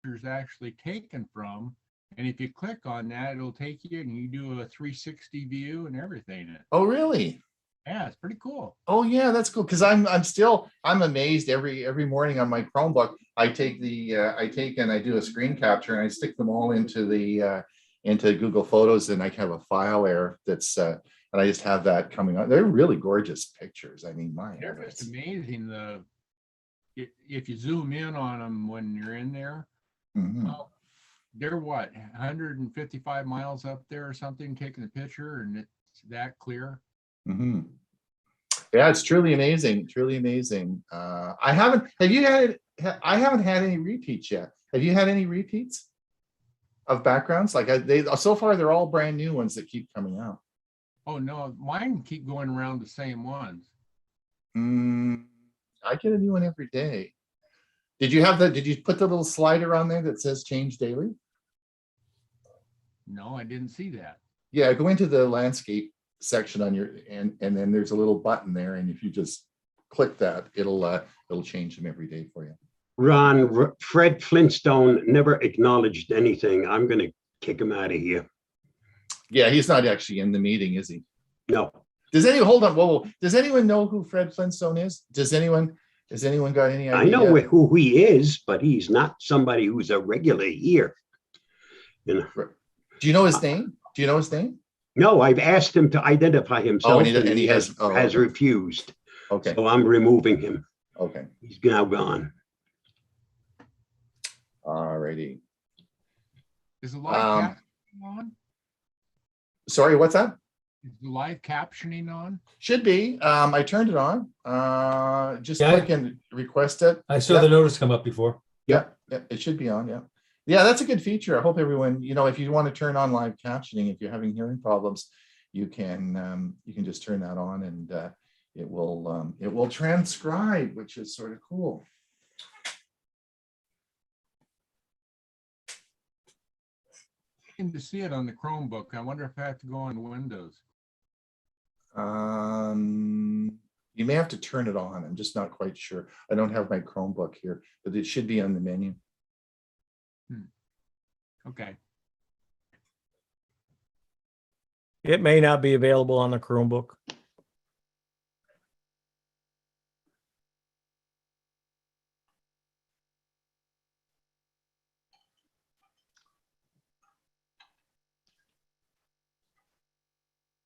picture's actually taken from. And if you click on that, it'll take you and you do a 360 view and everything. Oh, really? Yeah, it's pretty cool. Oh yeah, that's cool. Because I'm amazed every morning on my Chromebook. I take and I do a screen capture and I stick them all into the into Google Photos, and I have a file there that's and I just have that coming on. They're really gorgeous pictures. I mean, my They're just amazing. If you zoom in on them when you're in there, well, they're what, 155 miles up there or something, taking the picture, and it's that clear. Yeah, it's truly amazing. Truly amazing. I haven't had any repeats yet. Have you had any repeats of backgrounds? Like so far, they're all brand new ones that keep coming out. Oh no, mine keep going around the same ones. I get a new one every day. Did you put the little slider on there that says change daily? No, I didn't see that. Yeah, go into the landscape section on your and then there's a little button there, and if you just click that, it'll change them every day for you. Ron, Fred Flintstone never acknowledged anything. I'm going to kick him out of here. Yeah, he's not actually in the meeting, is he? No. Does anyone hold on? Whoa. Does anyone know who Fred Flintstone is? Has anyone got any idea? I know who he is, but he's not somebody who's a regular here. You know. Do you know his name? Do you know his name? No, I've asked him to identify himself, and he has refused. Okay. So I'm removing him. Okay. He's now gone. All righty. Is the live captioning on? Sorry, what's that? Is the live captioning on? Should be. I turned it on. Just click and request it. I saw the notice come up before. Yeah, it should be on. Yeah, that's a good feature. I hope everyone, if you want to turn on live captioning, if you're having hearing problems, you can just turn that on, and it will transcribe, which is sort of cool. To see it on the Chromebook. I wonder if I have to go on Windows. You may have to turn it on. I'm just not quite sure. I don't have my Chromebook here, but it should be on the menu. Okay. It may not be available on the Chromebook.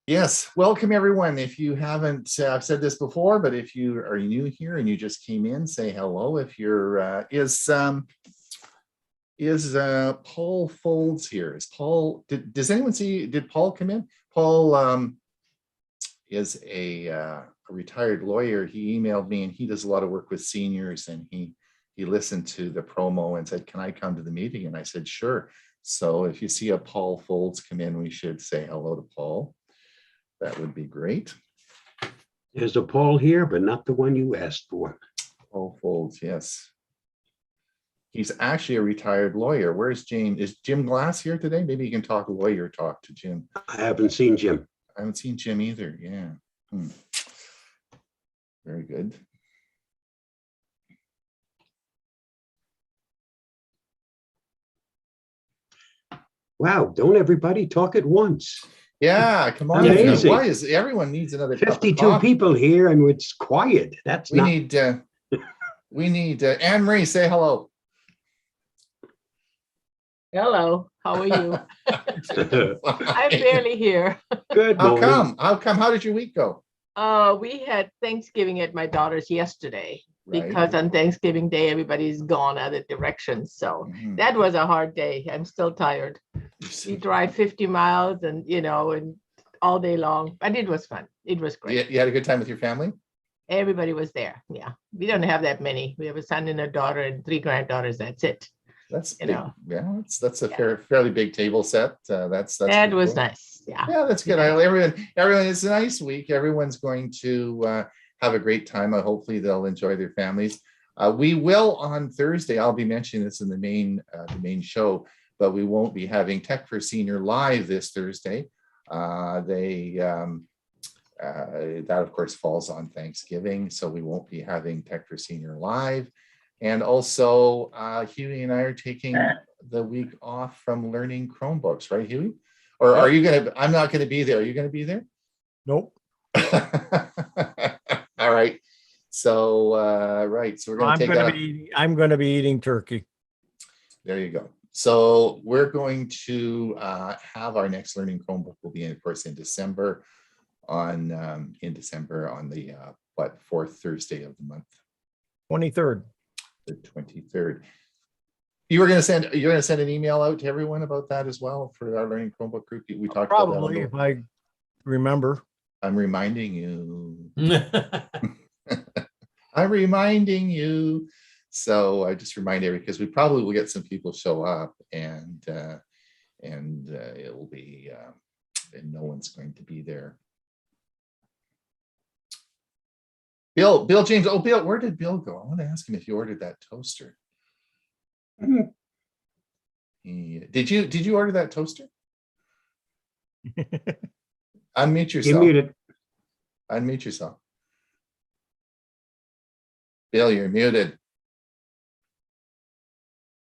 Yes, welcome everyone. If you haven't, I've said this before, but if you are new here and you just came in, say hello. If you're, is Paul Folds here? Is Paul? Does anyone see? Did Paul come in? Paul is a retired lawyer. He emailed me, and he does a lot of work with seniors, and he listened to the promo and said, "Can I come to the meeting?" And I said, "Sure." So if you see a Paul Folds come in, we should say hello to Paul. That would be great. There's a Paul here, but not the one you asked for. Paul Folds, yes. He's actually a retired lawyer. Where's James? Is Jim Glass here today? Maybe you can talk to Jim. I haven't seen Jim. I haven't seen Jim either. Yeah. Very good. Wow, don't everybody talk at once. Yeah, come on. Amazing. Why is everyone needs another 52 people here and it's quiet. We need Anne Marie, say hello. Hello, how are you? I'm barely here. Good morning. How come? How did your week go? We had Thanksgiving at my daughter's yesterday, because on Thanksgiving Day, everybody's gone other directions. So that was a hard day. I'm still tired. We drive 50 miles and all day long, but it was fun. It was great. You had a good time with your family? Everybody was there. Yeah. We don't have that many. We have a son and a daughter and 3 granddaughters. That's it. That's that's a fairly big table set. That was cool. Nice. Yeah, that's good. Everyone, it's a nice week. Everyone's going to have a great time. Hopefully they'll enjoy their families. We will on Thursday. I'll be mentioning this in the main show, but we won't be having Tech for Senior live this Thursday. That of course falls on Thanksgiving, so we won't be having Tech for Senior live. And also, Hewie and I are taking the week off from learning Chromebooks, right, Hewie? Or are you going to, I'm not going to be there. Are you going to be there? Nope. All right. So, right. So we're going to take that. I'm gonna be eating turkey. There you go. So we're going to have our next learning Chromebook will be, of course, in December on the fourth Thursday of the month, 23rd. the 23rd. You're going to send an email out to everyone about that as well for our learning Chromebook group. We talked Probably, about that. if I remember. I'm reminding you. I'm reminding you. So I just remind everyone, because we probably will get some people show up, and it will be and no one's going to be there. Bill James. Oh, Bill, where did Bill go? I want to ask him if he ordered that toaster. Did you order that toaster? Unmute yourself. You're muted. Unmute yourself. Bill, you're muted.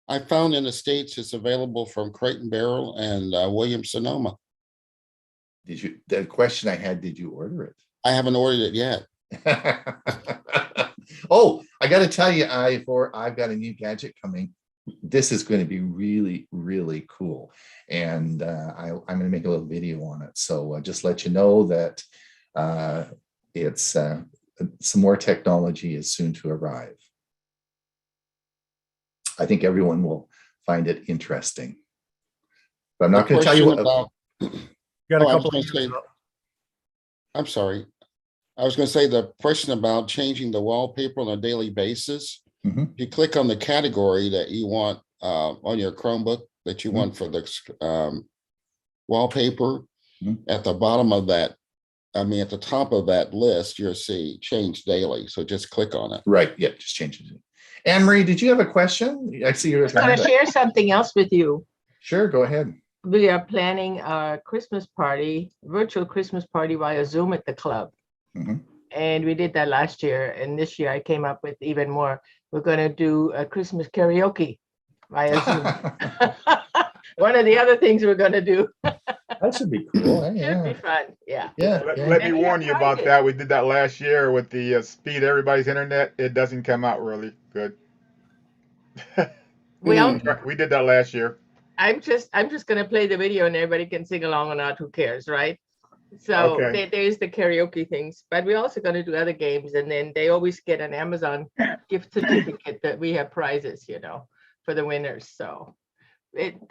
I found in the States it's available from Crate and Barrel and Williams Sonoma. The question I had, did you order it? I haven't ordered it yet. Oh, I got to tell you, I've got a new gadget coming. This is going to be really, really cool. And I'm going to make a little video on it. So just let you know that it's some more technology is soon to arrive. I think everyone will find it interesting. But I'm not going to tell you what about. I'm sorry. I was going to say the question about changing the wallpaper on a daily basis. Mm-hmm. You click on the category that you want on your Chromebook that you Mm-hmm. want for the wallpaper. Mm-hmm. At the bottom of that, at the top of that list, you'll see change daily. So just click on it. Right. Yeah, just change it. Anne-Marie, did you have a question? I see you're going to share something else with you. Sure, go ahead. We are planning a Christmas party, virtual Christmas party via Zoom at the club. Mm-hmm. And we did that last year. And this year I came up with even more. We're going to do a Christmas karaoke via Zoom. One of the other things we're going to do. That should be cool. Yeah. Should be fun. Yeah. Let me warn you about that. We did that last year with the speed of everybody's internet. It doesn't come out really good. Well, We did that last year. I'm just going to play the video and everybody can sing along or not. Who cares, right? So Okay. there's the karaoke things, but we're also going to do other games. And then they always get an Amazon gift certificate that we have prizes, for the winners. So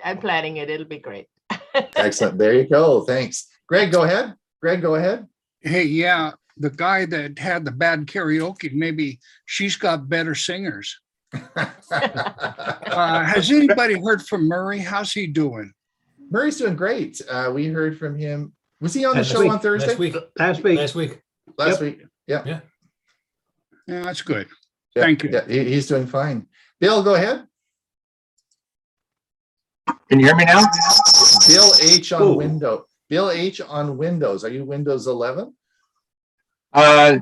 I'm planning it. It'll be great. Excellent. There you go. Thanks. Greg, go ahead. Hey, yeah, the guy that had the bad karaoke, maybe she's got better singers. Has anybody heard from Murray? How's he doing? Murray's doing great. We heard from him. Was he on the show on Thursday? Last week. Last week. Yeah. Yeah, that's good. Yeah, Thank you. Yeah, he's doing fine. Bill, go ahead. Can you hear me now? Bill H on Ooh. Windows. Bill H on Windows. Are you Windows 11? No,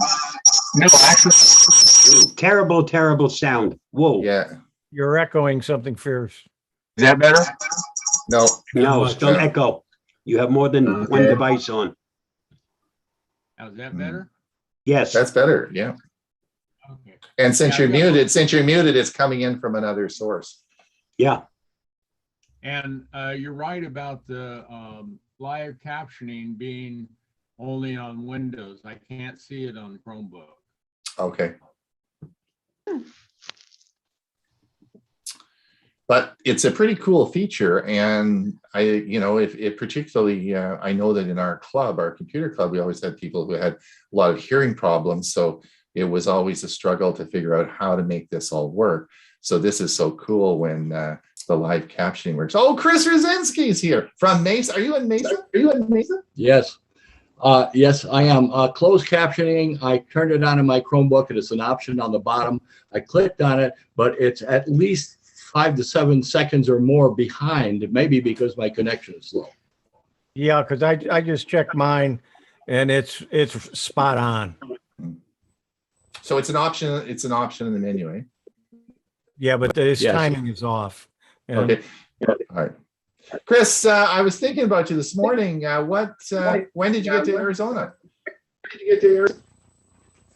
actually, Ooh, Terrible sound. Whoa. yeah. You're echoing something fierce. is that better? No. No, still echo. You have more than one device on. How's that better? Yes. That's better. Yeah. Okay. And since Yeah, you're muted, it's coming in from another source. Yeah. And you're right about the live captioning being only on Windows. I can't see it on Chromebook. Okay. But it's a pretty cool feature. And if particularly, I know that in our club, our computer club, we always had people who had a lot of hearing problems. So it was always a struggle to figure out how to make this all work. So this is so cool when the live captioning works. Oh, Chris Rosinski's here from Mesa. Are you in Mesa? Yes. Yes, I am. Closed captioning, I turned it on in my Chromebook and it's an option on the bottom. I clicked on it, but it's at least 5 to 7 seconds or more behind, maybe because my connection is slow. Yeah, because I just checked mine and it's spot on. So it's an option. It's an option in the menu, eh? Yeah, but his Yes. timing is off. And Okay. All right. Chris, I was thinking about you this morning. When did you get to Arizona?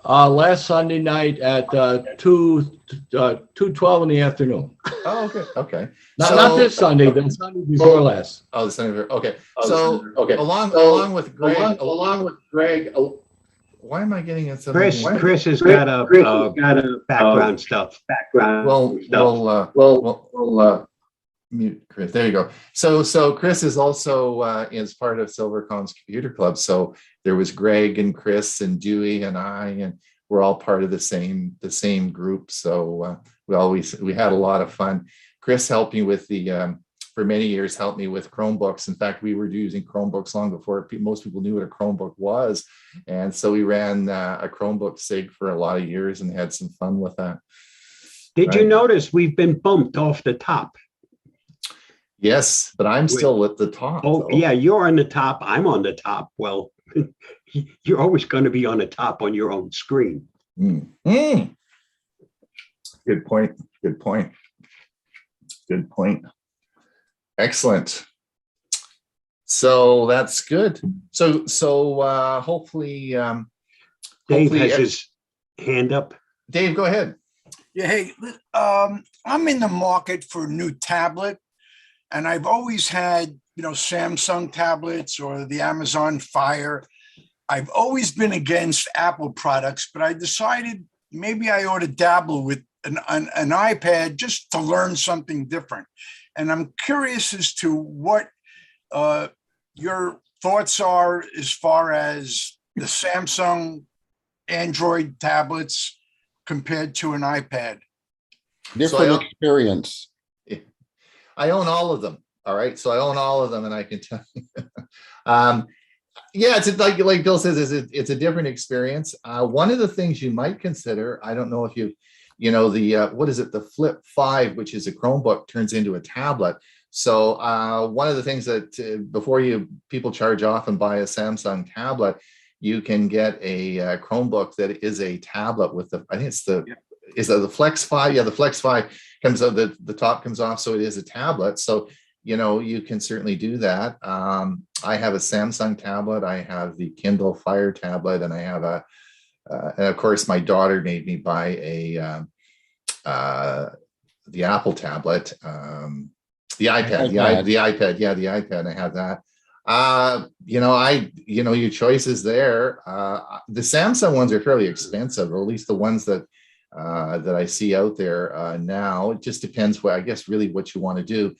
Last Sunday night at 2:12 in the afternoon. Oh, okay. Okay. Not this Sunday, the Sunday before last. Oh, the Senator. Okay. Oh, So okay. along with Greg, Along with Greg. why am I getting it? Chris has got a background stuff. We'll mute Chris. There you go. So Chris is also is part of Silvercon's computer club. So there was Greg and Chris and Dewey and I, and we're all part of the same group. So we had a lot of fun. Chris helped me with for many years, helped me with Chromebooks. In fact, we were using Chromebooks long before most people knew what a Chromebook was. And so we ran a Chromebook SIG for a lot of years and had some fun with that. Did you notice we've been bumped off the top? Yes, but I'm still at the top. Oh, though. yeah, you're on the top. I'm on the top. Well, you're always going to be on the top on your own screen. Mm. Mm. Good point. Good point. Good point. Excellent. So that's good. So hopefully, Dave has his hand up. Dave, go ahead. Yeah, hey, I'm in the market for a new tablet, and I've always had, Samsung tablets or the Amazon Fire. I've always been against Apple products, but I decided maybe I ought to dabble with an iPad just to learn something different. And I'm curious as to what your thoughts are as far as the Samsung Android tablets compared to an iPad. Different experience. I own all of them. All right. So I own all of them, and I can tell you. Yeah, it's like Bill says, it's a different experience. One of the things you might consider, I don't know if what is it? The Flip 5, which is a Chromebook, turns into a tablet. So one of the things that before people charge off and buy a Samsung tablet, you can get a Chromebook that is a tablet with is that the Flex 5? Yeah, the Flex 5 comes out, the top comes off, so it is a tablet. So you can certainly do that. I have a Samsung tablet. I have the Kindle Fire tablet, and I have and of course, my daughter made me buy the Apple tablet, the iPad, the iPad. Yeah, the iPad. I have that. Your choices there. The Samsung ones are fairly expensive, or at least the ones that I see out there now. It just depends really what you want to do.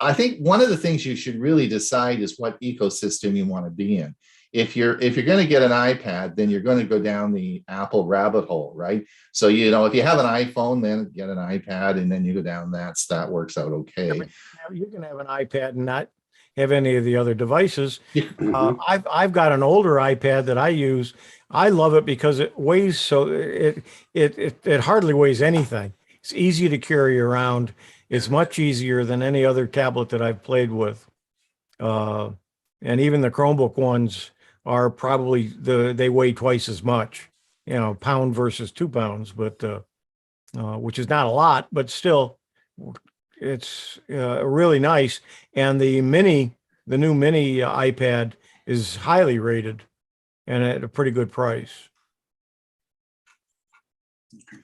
I think one of the things you should really decide is what ecosystem you want to be in. If you're going to get an iPad, then you're going to go down the Apple rabbit hole, right? So if you have an iPhone, then get an iPad, and then you go down that works out okay. You can have an iPad and not have any of the other devices. I've got an older iPad that I use. I love it because it weighs it hardly weighs anything. It's easy to carry around. It's much easier than any other tablet that I've played with. And even the Chromebook ones are probably they weigh twice as much, pound versus 2 pounds, but which is not a lot, but still it's really nice. And the new mini iPad is highly rated and at a pretty good price.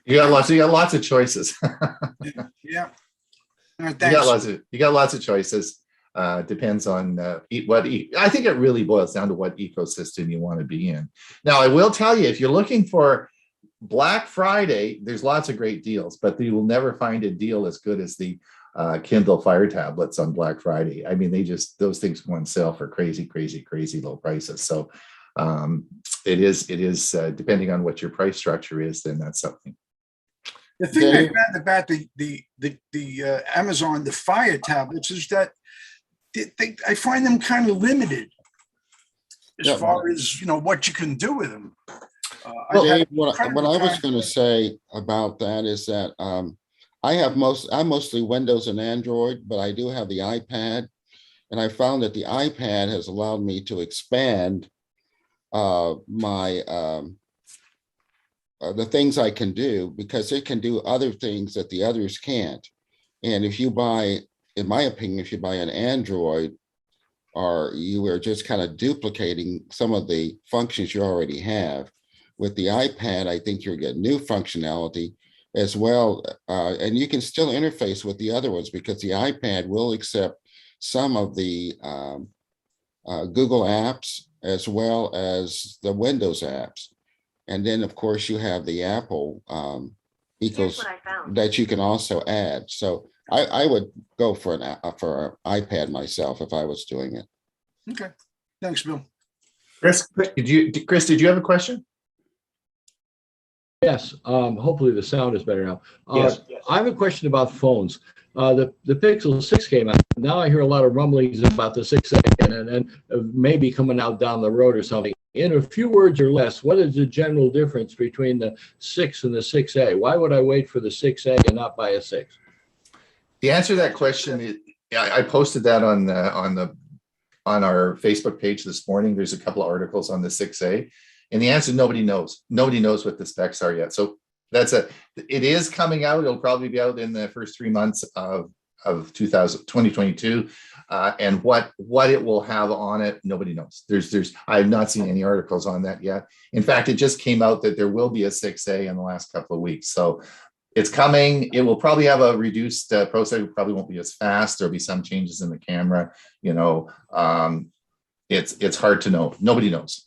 You got lots of choices. Yeah. You got lots of choices. Depends on I think it really boils down to what ecosystem you want to be in. Now, I will tell you, if you're looking for Black Friday, there's lots of great deals, but you will never find a deal as good as the Kindle Fire tablets on Black Friday. I mean, those things go on sale for crazy low prices. So it is depending on what your price structure is, then that's something. The thing I found about the Amazon, the Fire tablets, is that I find them kind of limited as far as what you can do with them. Dave, what I was going to say about that is that I'm mostly Windows and Android, but I do have the iPad, and I found that the iPad has allowed me to expand my the things I can do, because it can do other things that the others can't. And if you buy, in my opinion, if you buy an Android, or you are just kind of duplicating some of the functions you already have. With the iPad, I think you'll get new functionality as well. And you can still interface with the other ones, because the iPad will accept some of the Google apps as well as the Windows apps. And then, of course, you have the Apple that you can also add. So I would go for an iPad myself if I was doing it. Okay, thanks, Bill. Chris, did you have a question? Yes, hopefully the sound is better now. Yes. I have a question about phones. The Pixel 6 came out. Now I hear a lot of rumblings about the 6A and maybe coming out down the road or something. In a few words or less, what is the general difference between the 6 and the 6A? Why would I wait for the 6A and not buy a 6? The answer to that question is, I posted that on our Facebook page this morning. There's a couple of articles on the 6A, and the answer, nobody knows. Nobody knows what the specs are yet. So it is coming out. It'll probably be out in the first 3 months of 2022. And what it will have on it, nobody knows. I have not seen any articles on that yet. In fact, it just came out that there will be a 6A in the last couple of weeks. So it's coming. It will probably have a reduced processor. It probably won't be as fast. There'll be some changes in the camera. It's hard to know. Nobody knows.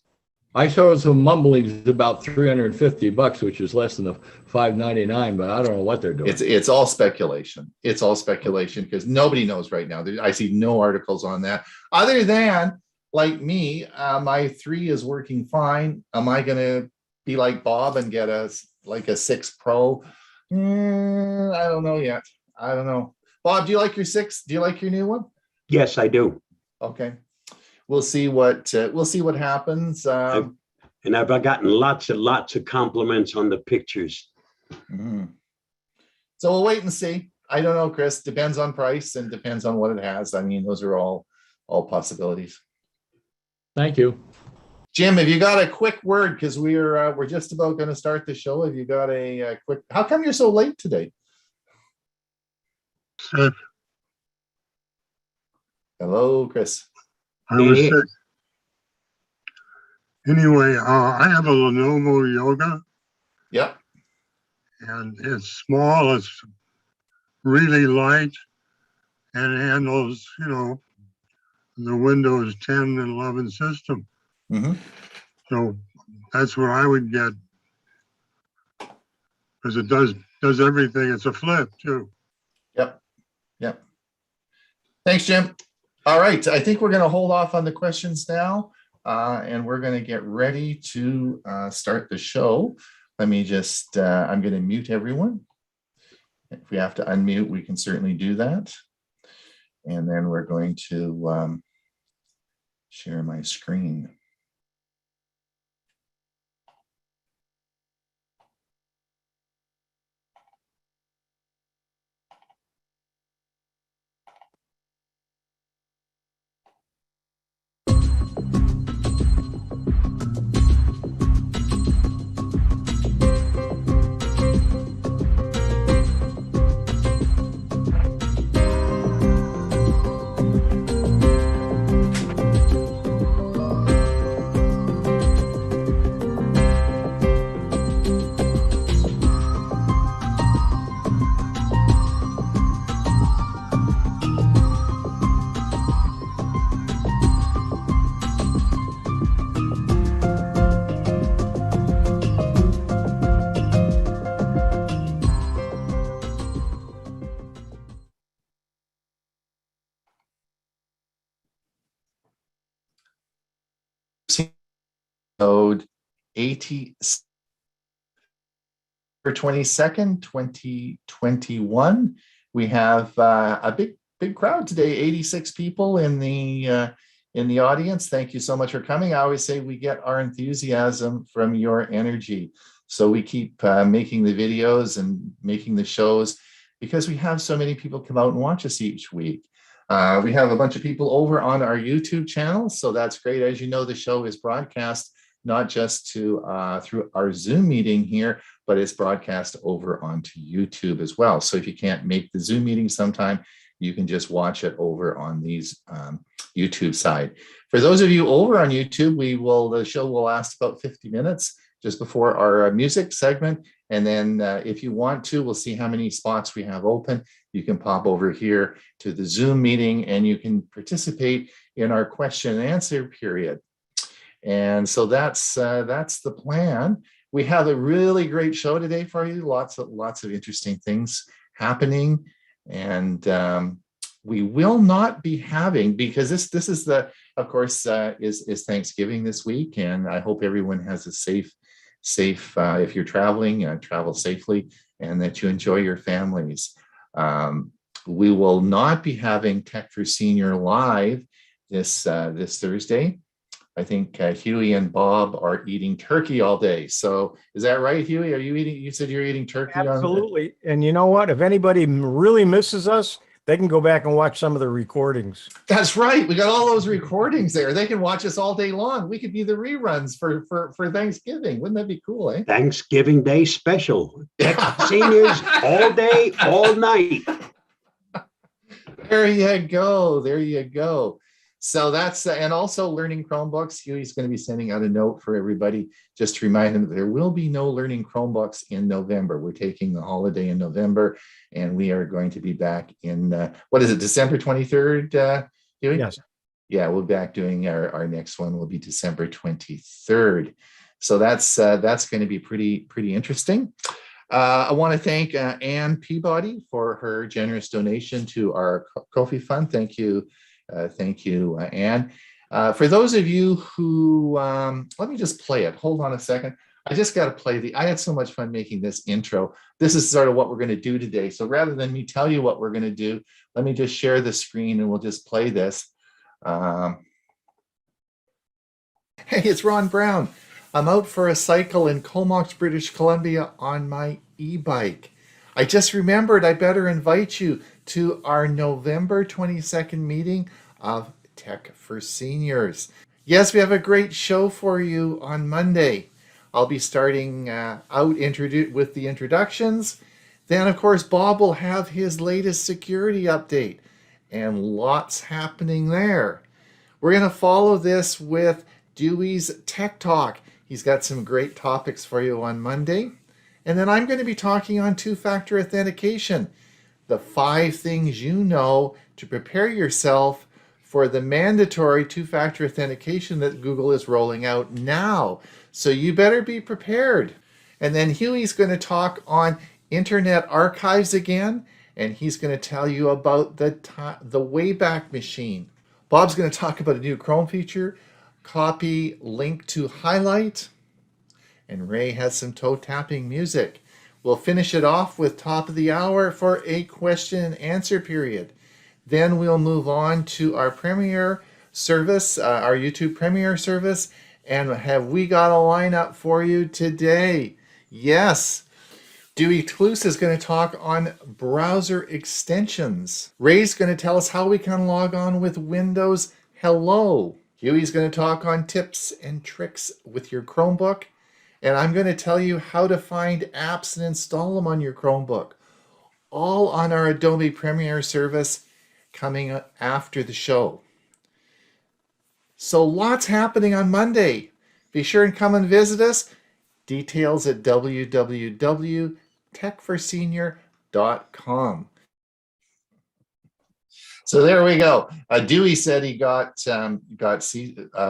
I saw some mumblings about $350, which is less than the $599, but I don't know what they're doing. It's all speculation. It's all speculation because nobody knows right now. I see no articles on that other than, like me, my 3 is working fine. Am I going to be like Bob and get a 6 Pro? I don't know yet. I don't know. Bob, do you like your 6? Do you like your new one? Yes, I do. Okay. We'll see what happens. And I've gotten lots of compliments on the pictures. So we'll wait and see. I don't know, Chris. Depends on price and depends on what it has. I mean, those are all possibilities. Thank you. Jim, have you got a quick word? Because we're just about going to start the show. Have you got a quick? How come you're so late today? Hello, Chris. I was sick. Anyway, I have a Lenovo Yoga. Yep. And it's small. It's really light, and it handles, the Windows 10 and 11 system. So that's what I would get, because it does everything. It's a flip too. Yep. Thanks, Jim. All right, I think we're going to hold off on the questions now, and we're going to get ready to start the show. Let me just, I'm going to mute everyone. If we have to unmute, we can certainly do that. And then we're going to share my screen. Code 80 for 22nd, 2021. We have a big crowd today. 86 people in the audience. Thank you so much for coming. I always say we get our enthusiasm from your energy. So we keep making the videos and making the shows because we have so many people come out and watch us each week. We have a bunch of people over on our YouTube channel, so that's great. As you know, the show is broadcast not just to through our Zoom meeting here, but it's broadcast over onto YouTube as well. So if you can't make the Zoom meeting sometime, you can just watch it over on these YouTube side. For those of you over on YouTube, the show will last about 50 minutes just before our music segment. And then if you want to, we'll see how many spots we have open. You can pop over here to the Zoom meeting and you can participate in our question and answer period. And so that's the plan. We have a really great show today for you. Lots of interesting things happening. And we will not be having, because this is of course, is Thanksgiving this week. And I hope everyone has a safe, if you're traveling, travel safely, and that you enjoy your families. We will not be having Tech for Senior live this Thursday. I think Hewie and Bob are eating turkey all day. So is that right, Hewie? Are you eating? You said you're eating turkey. Absolutely. And you know what? If anybody really misses us, they can go back and watch some of the recordings. That's right. We got all those recordings there. They can watch us all day long. We could be the reruns for Thanksgiving. Wouldn't that be cool, eh? Thanksgiving Day special. Seniors all day, all night. There you go. There you go. So that's, and also learning Chromebooks. Hewie's going to be sending out a note for everybody just to remind them that there will be no learning Chromebooks in November. We're taking the holiday in November, and we are going to be back in, what is it, December 23rd, Hewie? Yes. Yeah, we'll be back doing our next one will be December 23rd. So that's going to be pretty interesting. I want to thank Ann Peabody for her generous donation to our Ko-fi fund. Thank you. Thank you, Ann. For those of you who, let me just play it. Hold on a second. I just got to play I had so much fun making this intro. This is sort of what we're going to do today. So rather than me tell you what we're going to do, let me just share the screen and we'll just play this. Hey, it's Ron Brown. I'm out for a cycle in Comox, British Columbia on my e-bike. I just remembered I better invite you to our November 22nd meeting of Tech for Seniors. Yes, we have a great show for you on Monday. I'll be starting out with the introductions. Then, of course, Bob will have his latest security update and lots happening there. We're going to follow this with Dewey's Tech Talk. He's got some great topics for you on Monday. And then I'm going to be talking on two-factor authentication, the 5 things you know to prepare yourself for the mandatory two-factor authentication that Google is rolling out now. So you better be prepared. And then Hewie's going to talk on Internet Archives again, and he's going to tell you about the Wayback Machine. Bob's going to talk about a new Chrome feature, copy link to highlight, and Ray has some toe-tapping music. We'll finish it off with top of the hour for a question and answer period. Then we'll move on to our Premiere service, our YouTube Premiere service, and have we got a lineup for you today? Yes. Dewey Cluse is going to talk on browser extensions. Ray's going to tell us how we can log on with Windows Hello. Huey's going to talk on tips and tricks with your Chromebook. And I'm going to tell you how to find apps and install them on your Chromebook. All on our Adobe Premiere service coming after the show. So lots happening on Monday. Be sure and come and visit us. Details at www.techforsenior.com. So there we go. Dewey said he got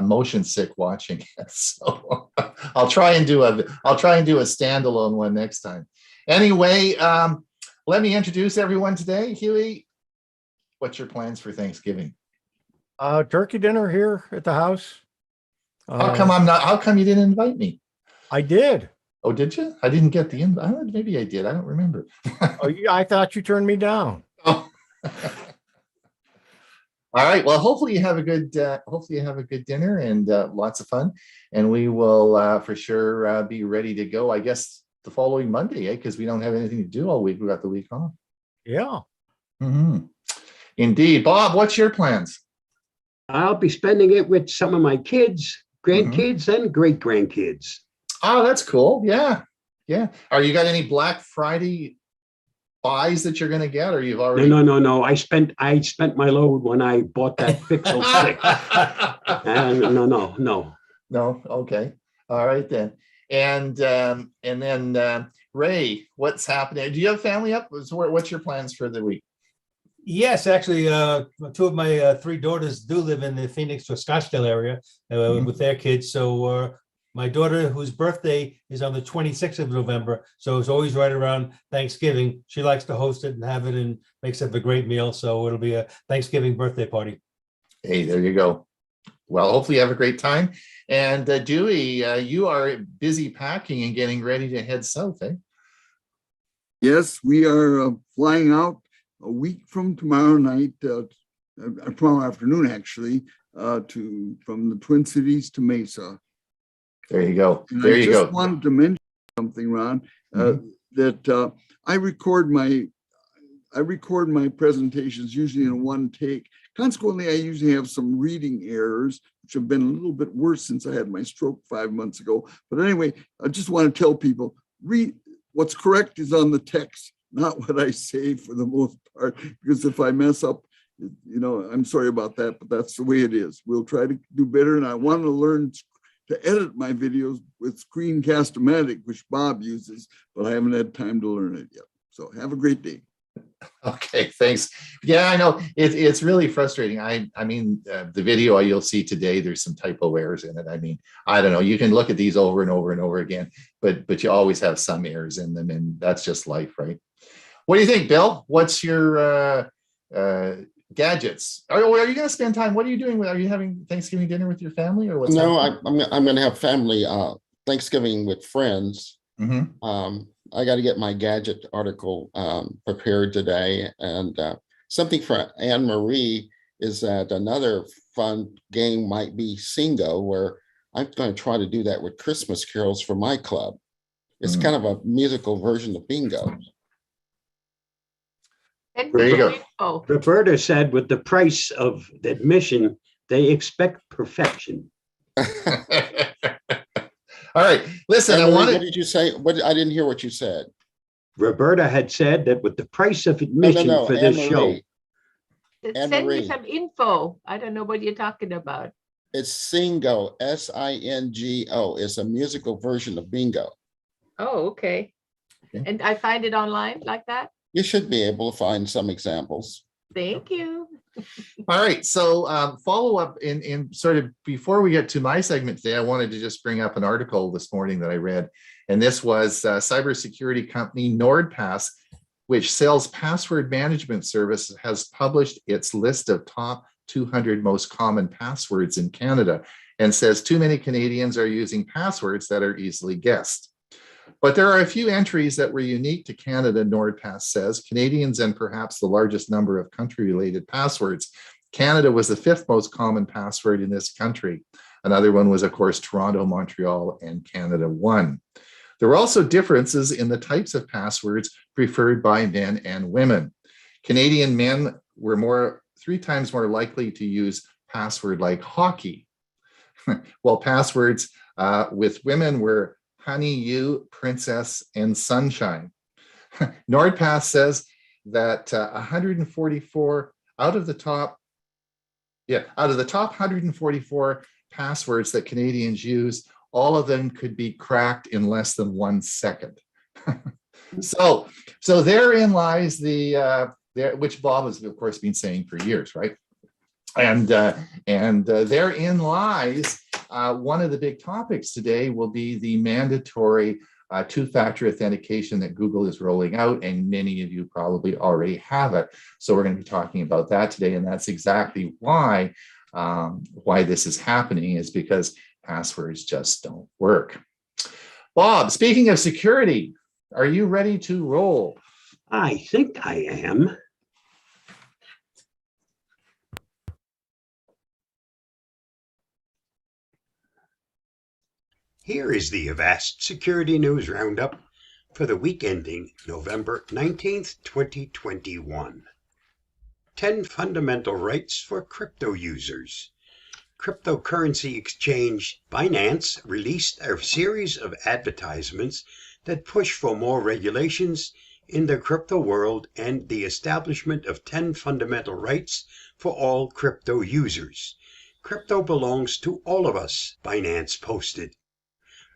motion sick watching it. So I'll try and do a standalone one next time. Anyway, let me introduce everyone today. Hewie, what's your plans for Thanksgiving? Turkey dinner here at the house. How come you didn't invite me? I did. Oh, did you? I didn't get the invite. Maybe I did. I don't remember. I thought you turned me down. Oh. All right. Well, hopefully you have a good dinner and lots of fun, and we will for sure be ready to go. I guess the following Monday, because we don't have anything to do all week. We got the week off. Yeah. Mm-hmm. Indeed, Bob. What's your plans? I'll be spending it with some of my kids, grandkids and great grandkids. Oh, that's cool. Yeah. Yeah. Are you got any Black Friday buys that you're going to get, or you've already? No. I spent my load when I bought that Pixel 6. No. Okay. All right then. And then Ray, what's happening? Do you have family up? What's your plans for the week? Yes, actually, two of my three daughters do live in the Phoenix or Scottsdale area with their kids. So my daughter, whose birthday is on the 26th of November, so it's always right around Thanksgiving. She likes to host it and have it and makes it a great meal. So it'll be a Thanksgiving birthday party. Hey, there you go. Well, hopefully you have a great time. And Dewey, you are busy packing and getting ready to head south, eh? Yes, we are flying out a week from tomorrow night, tomorrow afternoon, actually, from the Twin Cities to Mesa. There you go. And there I you just go. wanted to mention something, Ron, that I record my presentations usually in one take. Consequently, I usually have some reading errors, which have been a little bit worse since I had my stroke 5 months ago. But anyway, I just want to tell people, read what's correct is on the text, not what I say for the most part, because if I mess up, I'm sorry about that, but that's the way it is. We'll try to do better. And I want to learn to edit my videos with Screencast-O-Matic, which Bob uses, but I haven't had time to learn it yet. So have a great day. Okay, thanks. Yeah, I know it's really frustrating. I mean, the video you'll see today, there's some typo errors in it. I mean, I don't know. You can look at these over and over and over again, but you always have some errors in them, and that's just life, right? What do you think, Bill? What's your gadgets? Are you going to spend time? What are you doing? Are you having Thanksgiving dinner with your family, or what's? No, I'm going to have family Thanksgiving with friends. I got to get my gadget article prepared today, and something for Anne Marie is that another fun game might be Singo, where I'm going to try to do that with Christmas carols for my club. It's kind of a musical version of bingo. There you go. Roberta said with the price of admission, they expect perfection. All right, listen, what did you say? I didn't hear what you said. Roberta had said that with the price of admission for this show. Send me some info. I don't know what you're talking about. It's Singo, S-I-N-G-O. It's a musical version of bingo. Oh, okay. And I find it online like that? You should be able to find some examples. Thank you. All right, so follow up in sort of before we get to my segment today, I wanted to just bring up an article this morning that I read, and this was cybersecurity company NordPass, which sells password management service, has published its list of top 200 most common passwords in Canada, and says too many Canadians are using passwords that are easily guessed. But there are a few entries that were unique to Canada, NordPass says. Canadians and perhaps the largest number of country-related passwords. Canada was the 5th most common password in this country. Another one was, of course, Toronto, Montreal, and Canada won. There were also differences in the types of passwords preferred by men and women. Canadian men were 3 times more likely to use password like hockey, while passwords with women were honey, you, princess, and sunshine. NordPass says that 144 out of the top 144 passwords that Canadians use, all of them could be cracked in less than 1 second. So therein lies the which Bob has of course been saying for years, right? And therein lies one of the big topics today will be the mandatory 2-factor authentication that Google is rolling out, and many of you probably already have it. So we're going to be talking about that today, and that's exactly why this is happening, is because passwords just don't work. Bob, speaking of security, are you ready to roll? I think I am. Here is the Avast Security News Roundup for the week ending November 19th, 2021. 10 fundamental rights for crypto users. Cryptocurrency exchange Binance released a series of advertisements that push for more regulations in the crypto world and the establishment of 10 fundamental rights for all crypto users. Crypto belongs to all of us, Binance posted.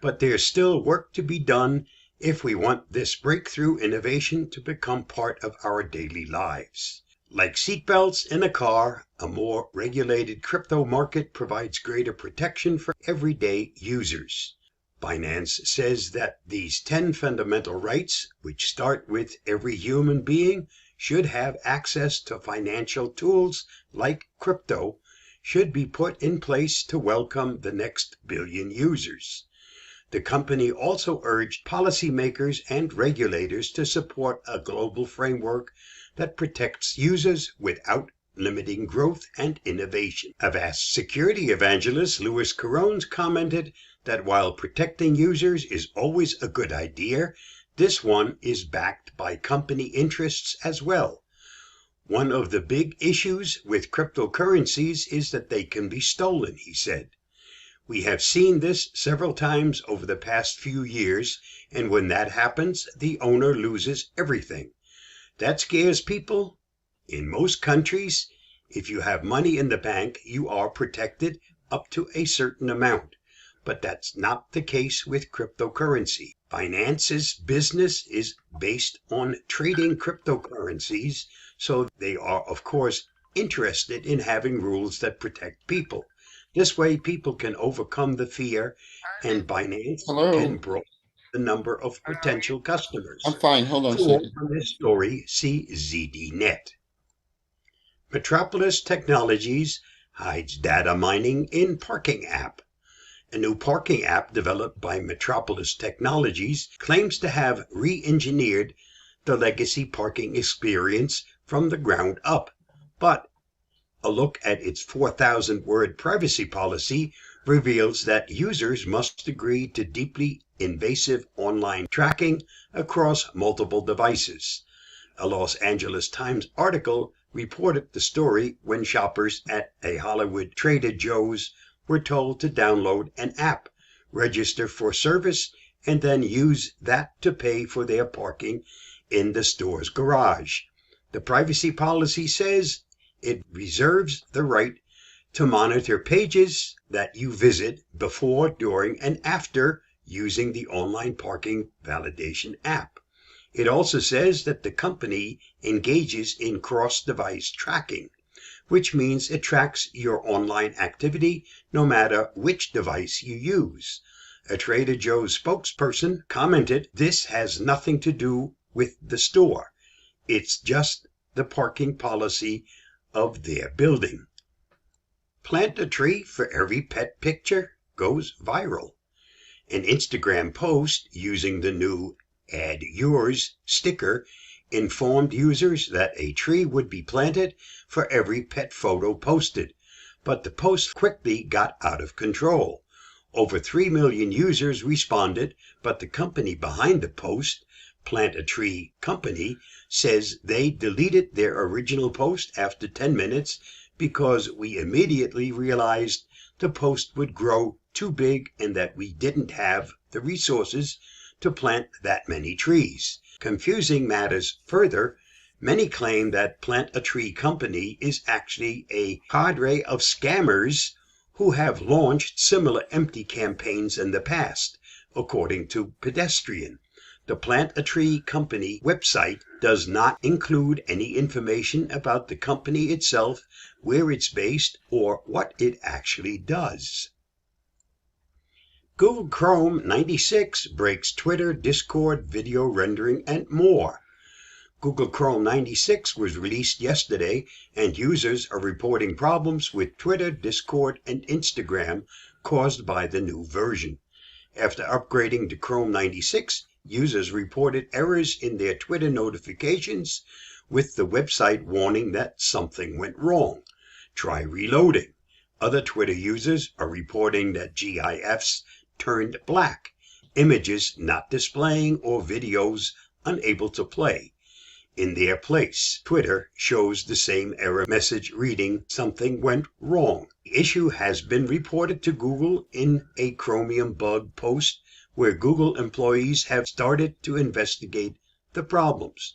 But there's still work to be done if we want this breakthrough innovation to become part of our daily lives. Like seatbelts in a car, a more regulated crypto market provides greater protection for everyday users. Binance says that these 10 fundamental rights, which start with every human being should have access to financial tools like crypto, should be put in place to welcome the next billion users. The company also urged policymakers and regulators to support a global framework that protects users without limiting growth and innovation. Avast security evangelist Louis Carones commented that while protecting users is always a good idea, this one is backed by company interests as well. One of the big issues with cryptocurrencies is that they can be stolen, he said. We have seen this several times over the past few years, and when that happens, the owner loses everything. That scares people. In most countries, if you have money in the bank, you are protected up to a certain amount. But that's not the case with cryptocurrency. Binance's business is based on trading cryptocurrencies, so they are, of course, interested in having rules that protect people. This way, people can overcome the fear, and Binance can broaden the number of potential customers. I'm fine. Hold on a For more second. on this story, see ZDNet. Metropolis Technologies hides data mining in parking app. A new parking app developed by Metropolis Technologies claims to have re-engineered the legacy parking experience from the ground up, but a look at its 4,000-word privacy policy reveals that users must agree to deeply invasive online tracking across multiple devices. A Los Angeles Times article reported the story when shoppers at a Hollywood Trader Joe's were told to download an app, register for service, and then use that to pay for their parking in the store's garage. The privacy policy says it reserves the right to monitor pages that you visit before, during, and after using the online parking validation app. It also says that the company engages in cross-device tracking, which means it tracks your online activity no matter which device you use. A Trader Joe's spokesperson commented, "This has nothing to do with the store. It's just the parking policy of their building." Plant a tree for every pet picture goes viral. An Instagram post using the new Add Yours sticker informed users that a tree would be planted for every pet photo posted, but the post quickly got out of control. Over 3 million users responded, but the company behind the post, Plant a Tree Company, says they deleted their original post after 10 minutes because we immediately realized the post would grow too big and that we didn't have the resources to plant that many trees. Confusing matters further, many claim that Plant a Tree Company is actually a cadre of scammers who have launched similar empty campaigns in the past, according to Pedestrian. The Plant a Tree Company website does not include any information about the company itself, where it's based, or what it actually does. Google Chrome 96 breaks Twitter, Discord, video rendering, and more. Google Chrome 96 was released yesterday, and users are reporting problems with Twitter, Discord, and Instagram caused by the new version. After upgrading to Chrome 96, users reported errors in their Twitter notifications, with the website warning that something went wrong. Try reloading. Other Twitter users are reporting that GIFs turned black, images not displaying, or videos unable to play. in their place. Twitter shows the same error message reading something went wrong. The issue has been reported to Google in a Chromium bug post where Google employees have started to investigate the problems.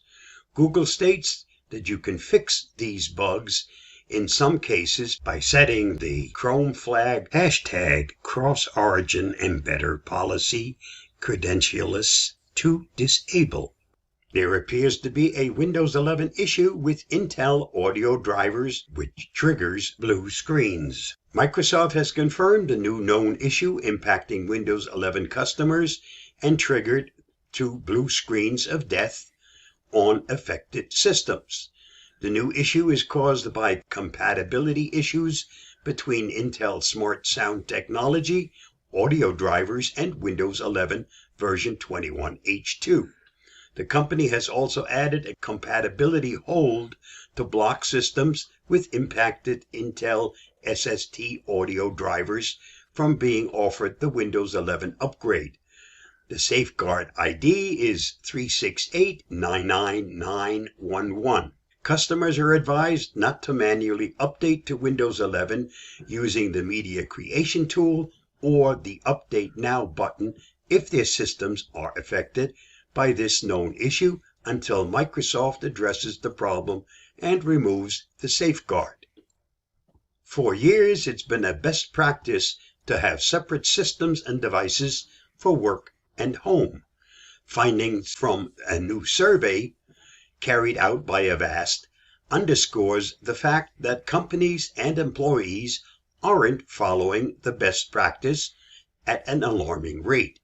Google states that you can fix these bugs in some cases by setting the Chrome flag hashtag cross-origin embedder policy credentialless to disable. There appears to be a Windows 11 issue with Intel audio drivers, which triggers blue screens. Microsoft has confirmed a new known issue impacting Windows 11 customers and triggered 2 blue screens of death on affected systems. The new issue is caused by compatibility issues between Intel Smart Sound Technology, audio drivers, and Windows 11 version 21H2. The company has also added a compatibility hold to block systems with impacted Intel SST audio drivers from being offered the Windows 11 upgrade. The safeguard ID is 368-99911. Customers are advised not to manually update to Windows 11 using the Media Creation tool or the Update Now button if their systems are affected by this known issue until Microsoft addresses the problem and removes the safeguard. For years, it's been a best practice to have separate systems and devices for work and home. Findings from a new survey carried out by Avast underscores the fact that companies and employees aren't following the best practice at an alarming rate.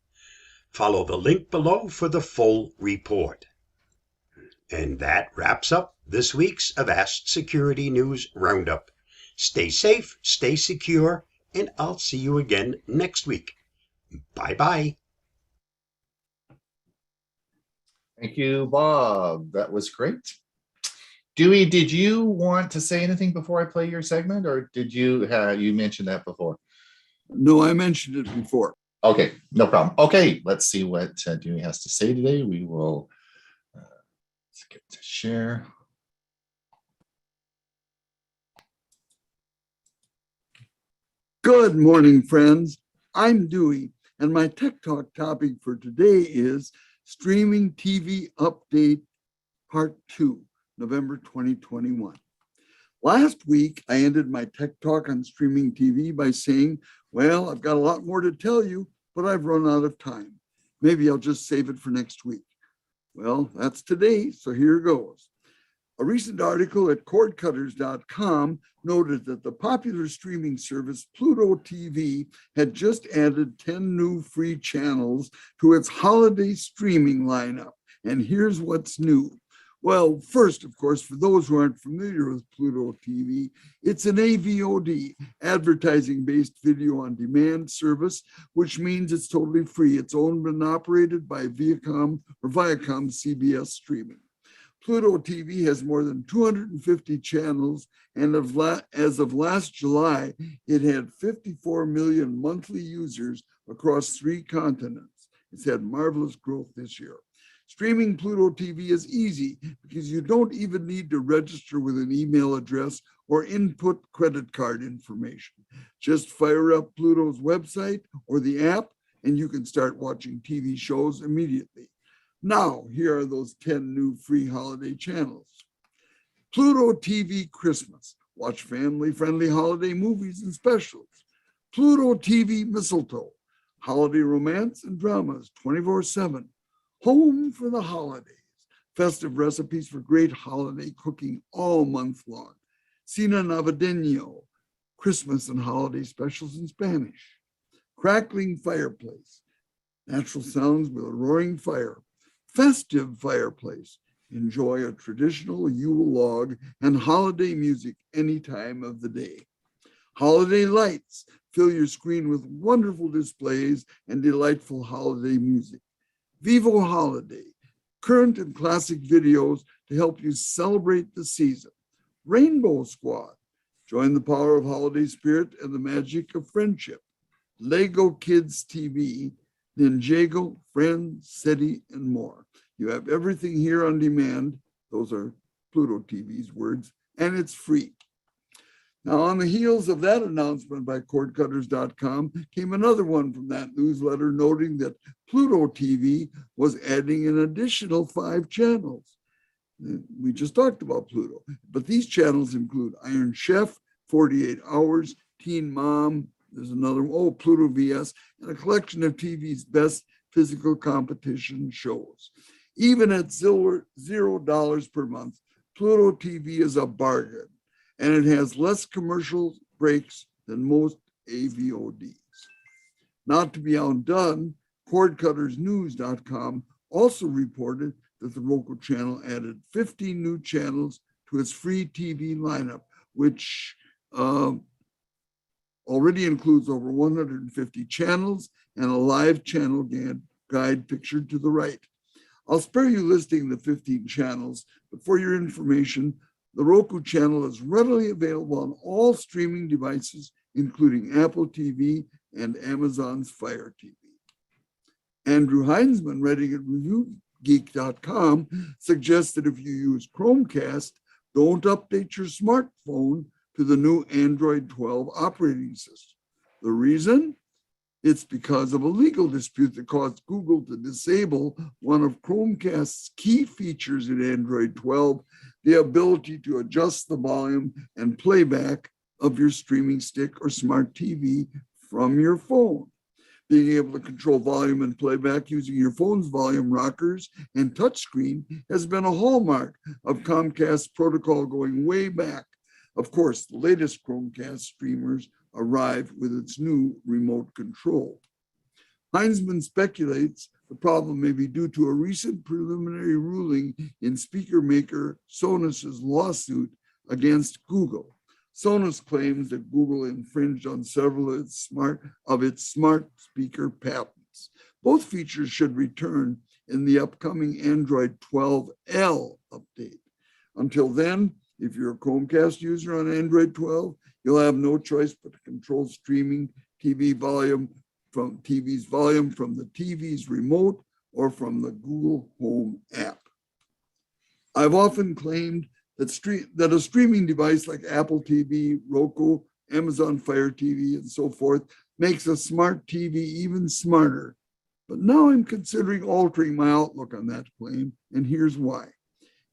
Follow the link below for the full report. And that wraps up this week's Avast Security News Roundup. Stay safe, stay secure, and I'll see you again next week. Bye-bye. Thank you, Bob. That was great. Dewey, did you want to say anything before I play your segment, or did you mention that before? No, I mentioned it before. Okay, no problem. Okay, let's see what Dewey has to say today. We will let's get to share. Good morning, friends. I'm Dewey, and my Tech Talk topic for today is Streaming TV Update Part 2, November 2021. Last week, I ended my Tech Talk on streaming TV by saying, well, I've got a lot more to tell you, but I've run out of time. Maybe I'll just save it for next week. Well, that's today, so here goes. A recent article at cordcutters.com noted that the popular streaming service Pluto TV had just added 10 new free channels to its holiday streaming lineup. And here's what's new. Well, first, of course, for those who aren't familiar with Pluto TV, it's an AVOD, advertising-based video on demand service, which means it's totally free. It's owned and operated by Viacom CBS Streaming. Pluto TV has more than 250 channels, and as of last July, it had 54 million monthly users across 3 continents. It's had marvelous growth this year. Streaming Pluto TV is easy because you don't even need to register with an email address or input credit card information. Just fire up Pluto's website or the app, and you can start watching TV shows immediately. Now, here are those 10 new free holiday channels. Pluto TV Christmas. Watch family-friendly holiday movies and specials. Pluto TV Mistletoe. Holiday romance and dramas 24/7. Home for the holidays. Festive recipes for great holiday cooking all month long. Cena Navideño. Christmas and holiday specials in Spanish. Crackling fireplace. Natural sounds with a roaring fire. Festive fireplace. Enjoy a traditional Yule log and holiday music any time of the day. Holiday lights. Fill your screen with wonderful displays and delightful holiday music. Vivo Holiday. Current and classic videos to help you celebrate the season. Rainbow Squad. Join the power of holiday spirit and the magic of friendship. Lego Kids TV. Ninjago, Friends, SETI, and more. You have everything here on demand, Those are Pluto TV's words, and it's free. Now, on the heels of that announcement by cordcutters.com came another one from that newsletter noting that Pluto TV was adding an additional 5 channels. We just talked about Pluto, but these channels include Iron Chef, 48 Hours, Teen Mom, there's another, Pluto VS, and a collection of TV's best physical competition shows. Even at $0 per month, Pluto TV is a bargain, and it has less commercial breaks than most AVODs. Not to be outdone, cordcuttersnews.com also reported that the Roku channel added 15 new channels to its free TV lineup, which already includes over 150 channels and a live channel guide pictured to the right. I'll spare you listing the 15 channels, but for your information, the Roku channel is readily available on all streaming devices, including Apple TV and Amazon's Fire TV. Andrew Heinzman, writing at ReviewGeek.com, suggests that if you use Chromecast, don't update your smartphone to the new Android 12 operating system. The reason? It's because of a legal dispute that caused Google to disable one of Chromecast's key features in Android 12, the ability to adjust the volume and playback of your streaming stick or smart TV from your phone. Being able to control volume and playback using your phone's volume rockers and touchscreen has been a hallmark of Comcast's protocol going way back. Of course, the latest Chromecast streamers arrive with its new remote control. Heinzman speculates the problem may be due to a recent preliminary ruling in speaker maker Sonos's lawsuit against Google. Sonos claims that Google infringed on several of its smart speaker patents. Both features should return in the upcoming Android 12L update. Until then, if you're a Chromecast user on Android 12, you'll have no choice but to control streaming TV's volume from the TV's remote or from the Google Home app. I've often claimed that a streaming device like Apple TV, Roku, Amazon Fire TV, and so forth makes a smart TV even smarter. But now I'm considering altering my outlook on that claim, and here's why.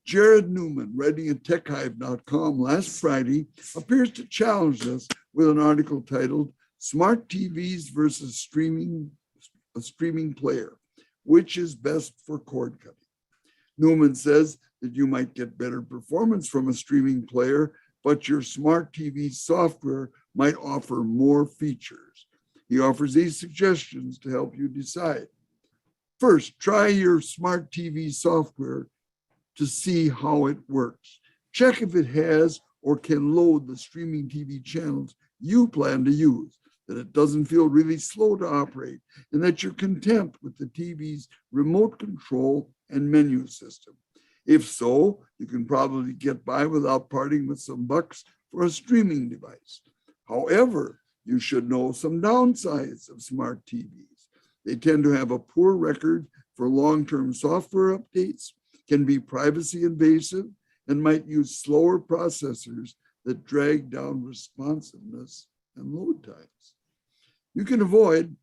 Jared Newman, writing at techhive.com last Friday, appears to challenge us with an article titled Smart TVs versus a streaming player, which is best for cord cutting. Newman says that you might get better performance from a streaming player, but your smart TV software might offer more features. He offers these suggestions to help you decide. First, try your smart TV software to see how it works. Check if it has or can load the streaming TV channels you plan to use, that it doesn't feel really slow to operate, and that you're content with the TV's remote control and menu system. If so, you can probably get by without parting with some bucks for a streaming device. However, you should know some downsides of smart TVs. They tend to have a poor record for long-term software updates, can be privacy invasive, and might use slower processors that drag down responsiveness and load times. You can avoid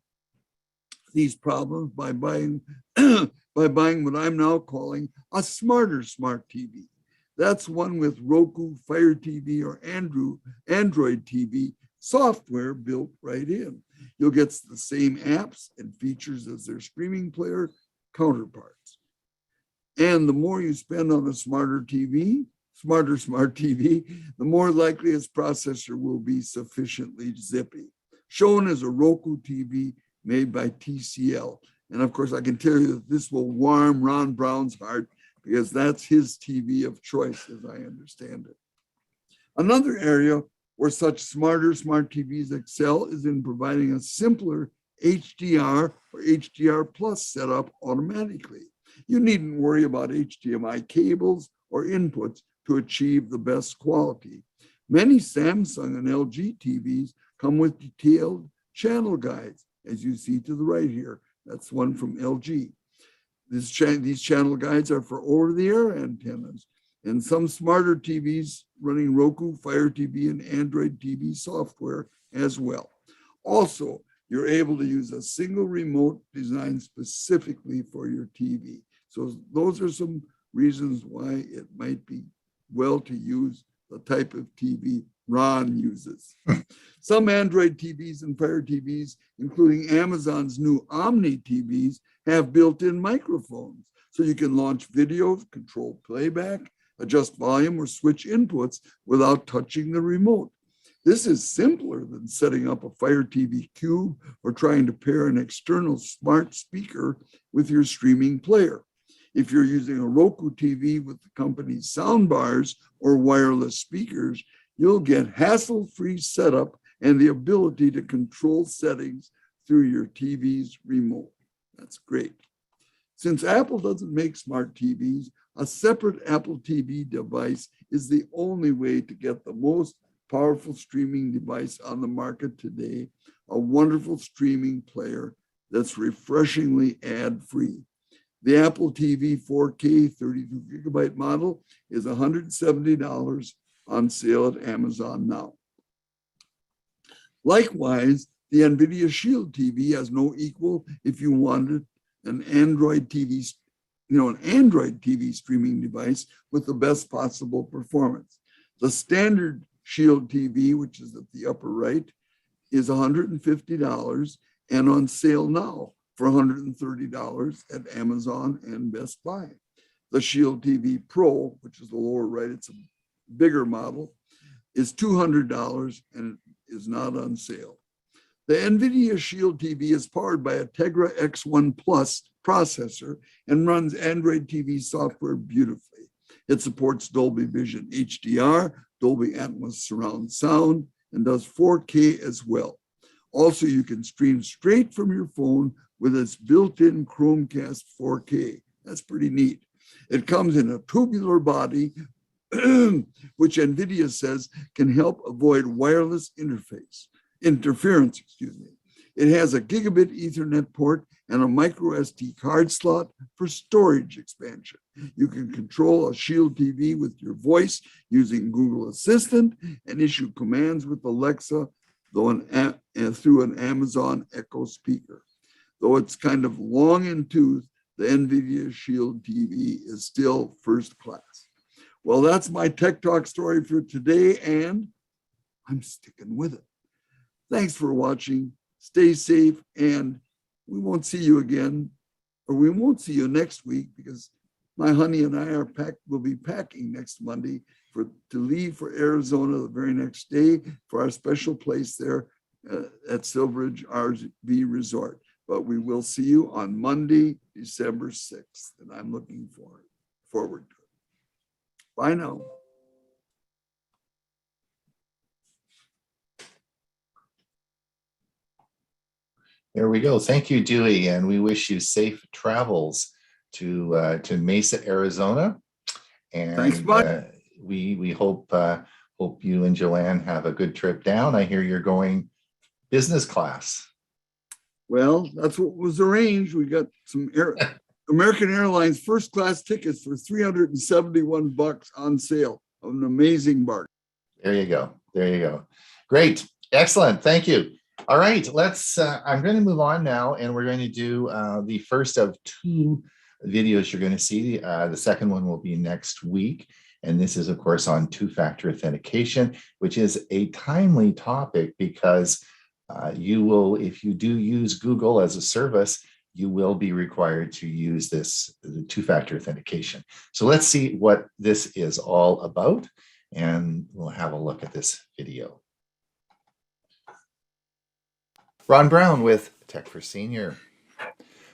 these problems by buying what I'm now calling a smarter smart TV. That's one with Roku, Fire TV, or Android TV software built right in. You'll get the same apps and features as their streaming player counterparts. And the more you spend on a smarter smart TV, the more likely its processor will be sufficiently zippy. Shown as a Roku TV made by TCL. And of course, I can tell you that this will warm Ron Brown's heart because that's his TV of choice, as I understand it. Another area where such smart TVs excel is in providing a simpler HDR or HDR Plus setup automatically. You needn't worry about HDMI cables or inputs to achieve the best quality. Many Samsung and LG TVs come with detailed channel guides, as you see to the right here. That's one from LG. These channel guides are for over-the-air antennas, and some smarter TVs running Roku, Fire TV, and Android TV software as well. Also, you're able to use a single remote designed specifically for your TV. So those are some reasons why it might be well to use the type of TV Ron uses. Some Android TVs and Fire TVs, including Amazon's new Omni TVs, have built-in microphones. So you can launch video, control playback, adjust volume, or switch inputs without touching the remote. This is simpler than setting up a Fire TV Cube or trying to pair an external smart speaker with your streaming player. If you're using a Roku TV with the company's sound bars or wireless speakers, you'll get hassle-free setup and the ability to control settings through your TV's remote. That's great. Since Apple doesn't make smart TVs, a separate Apple TV device is the only way to get the most powerful streaming device on the market today, a wonderful streaming player that's refreshingly ad-free. The Apple TV 4K 32 gigabyte model is $170 on sale at Amazon now. Likewise, the NVIDIA Shield TV has no equal if you wanted an Android TV, an Android TV streaming device with the best possible performance. The standard Shield TV, which is at the upper right, is $150 and on sale now for $130 at Amazon and Best Buy. The Shield TV Pro, which is the lower right, it's a bigger model, is $200 and it is not on sale. The NVIDIA Shield TV is powered by a Tegra X1 Plus processor and runs Android TV software beautifully. It supports Dolby Vision HDR, Dolby Atmos surround sound, and does 4K as well. Also, you can stream straight from your phone with its built-in Chromecast 4K. That's pretty neat. It comes in a tubular body, which NVIDIA says can help avoid wireless interference. It has a gigabit Ethernet port and a micro SD card slot for storage expansion. You can control a Shield TV with your voice using Google Assistant and issue commands with Alexa through an Amazon Echo speaker. Though it's kind of long in tooth, the NVIDIA Shield TV is still first class. Well, that's my Tech Talk story for today, and I'm sticking with it. Thanks for watching. Stay safe, and we won't see you again, or we won't see you next week because my honey and I will be packing next Monday to leave for Arizona the very next day for our special place there at Silveridge RV Resort. But we will see you on Monday, December 6th, and I'm looking forward to it. Bye now. There we go. Thank you, Dewey, and we wish you safe travels to Mesa, Arizona. And thanks, bud. We hope you and Joanne have a good trip down. I hear you're going business class. Well, that's what was arranged. We got some American Airlines first class tickets for $371 on sale. An amazing bargain. There you go. There you go. Great. Excellent. Thank you. All right. I'm going to move on now, and we're going to do the first of two videos you're going to see. The second one will be next week. And this is, of course, on two-factor authentication, which is a timely topic because you will, if you do use Google as a service, you will be required to use the two-factor authentication. So let's see what this is all about, and we'll have a look at this video. Ron Brown with Tech for Senior.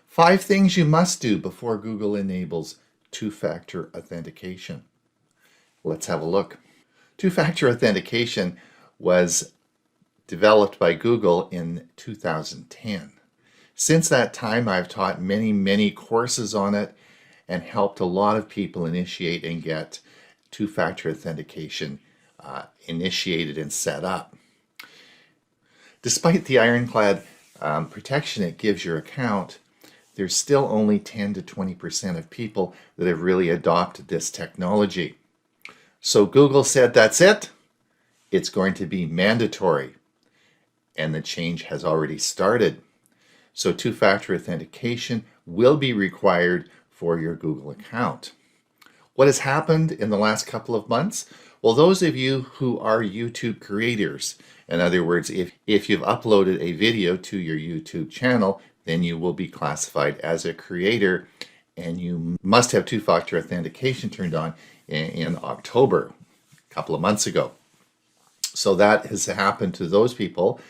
5 things you must do before Google enables two-factor authentication. Let's have a look. Two-factor authentication was developed by Google in 2010. Since that time, I've taught many courses on it and helped a lot of people initiate and get two-factor authentication initiated and set up. Despite the ironclad protection it gives your account, there's still only 10 to 20% of people that have really adopted this technology. So Google said, that's it. It's going to be mandatory. And the change has already started. So two-factor authentication will be required for your Google account. What has happened in the last couple of months? Well, those of you who are YouTube creators, in other words, if you've uploaded a video to your YouTube channel, then you will be classified as a creator, and you must have two-factor authentication turned on in October, a couple of months ago. So that has happened to those people.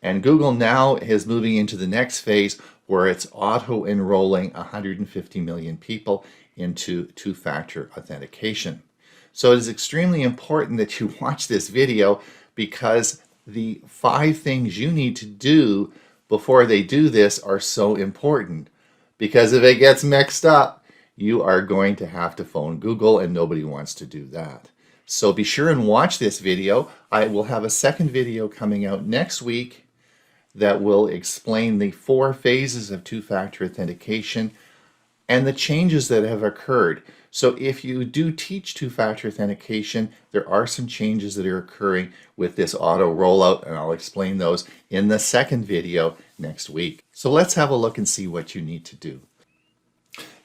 And Google now is moving into the next phase where it's auto-enrolling 150 million people into two-factor authentication. So it is extremely important that you watch this video, because the 5 things you need to do before they do this are so important. Because if it gets mixed up, you are going to have to phone Google, and nobody wants to do that. So be sure and watch this video. I will have a second video coming out next week that will explain the 4 phases of two-factor authentication and the changes that have occurred. So if you do teach two-factor authentication, there are some changes that are occurring with this auto rollout, and I'll explain those in the second video next week. So let's have a look and see what you need to do.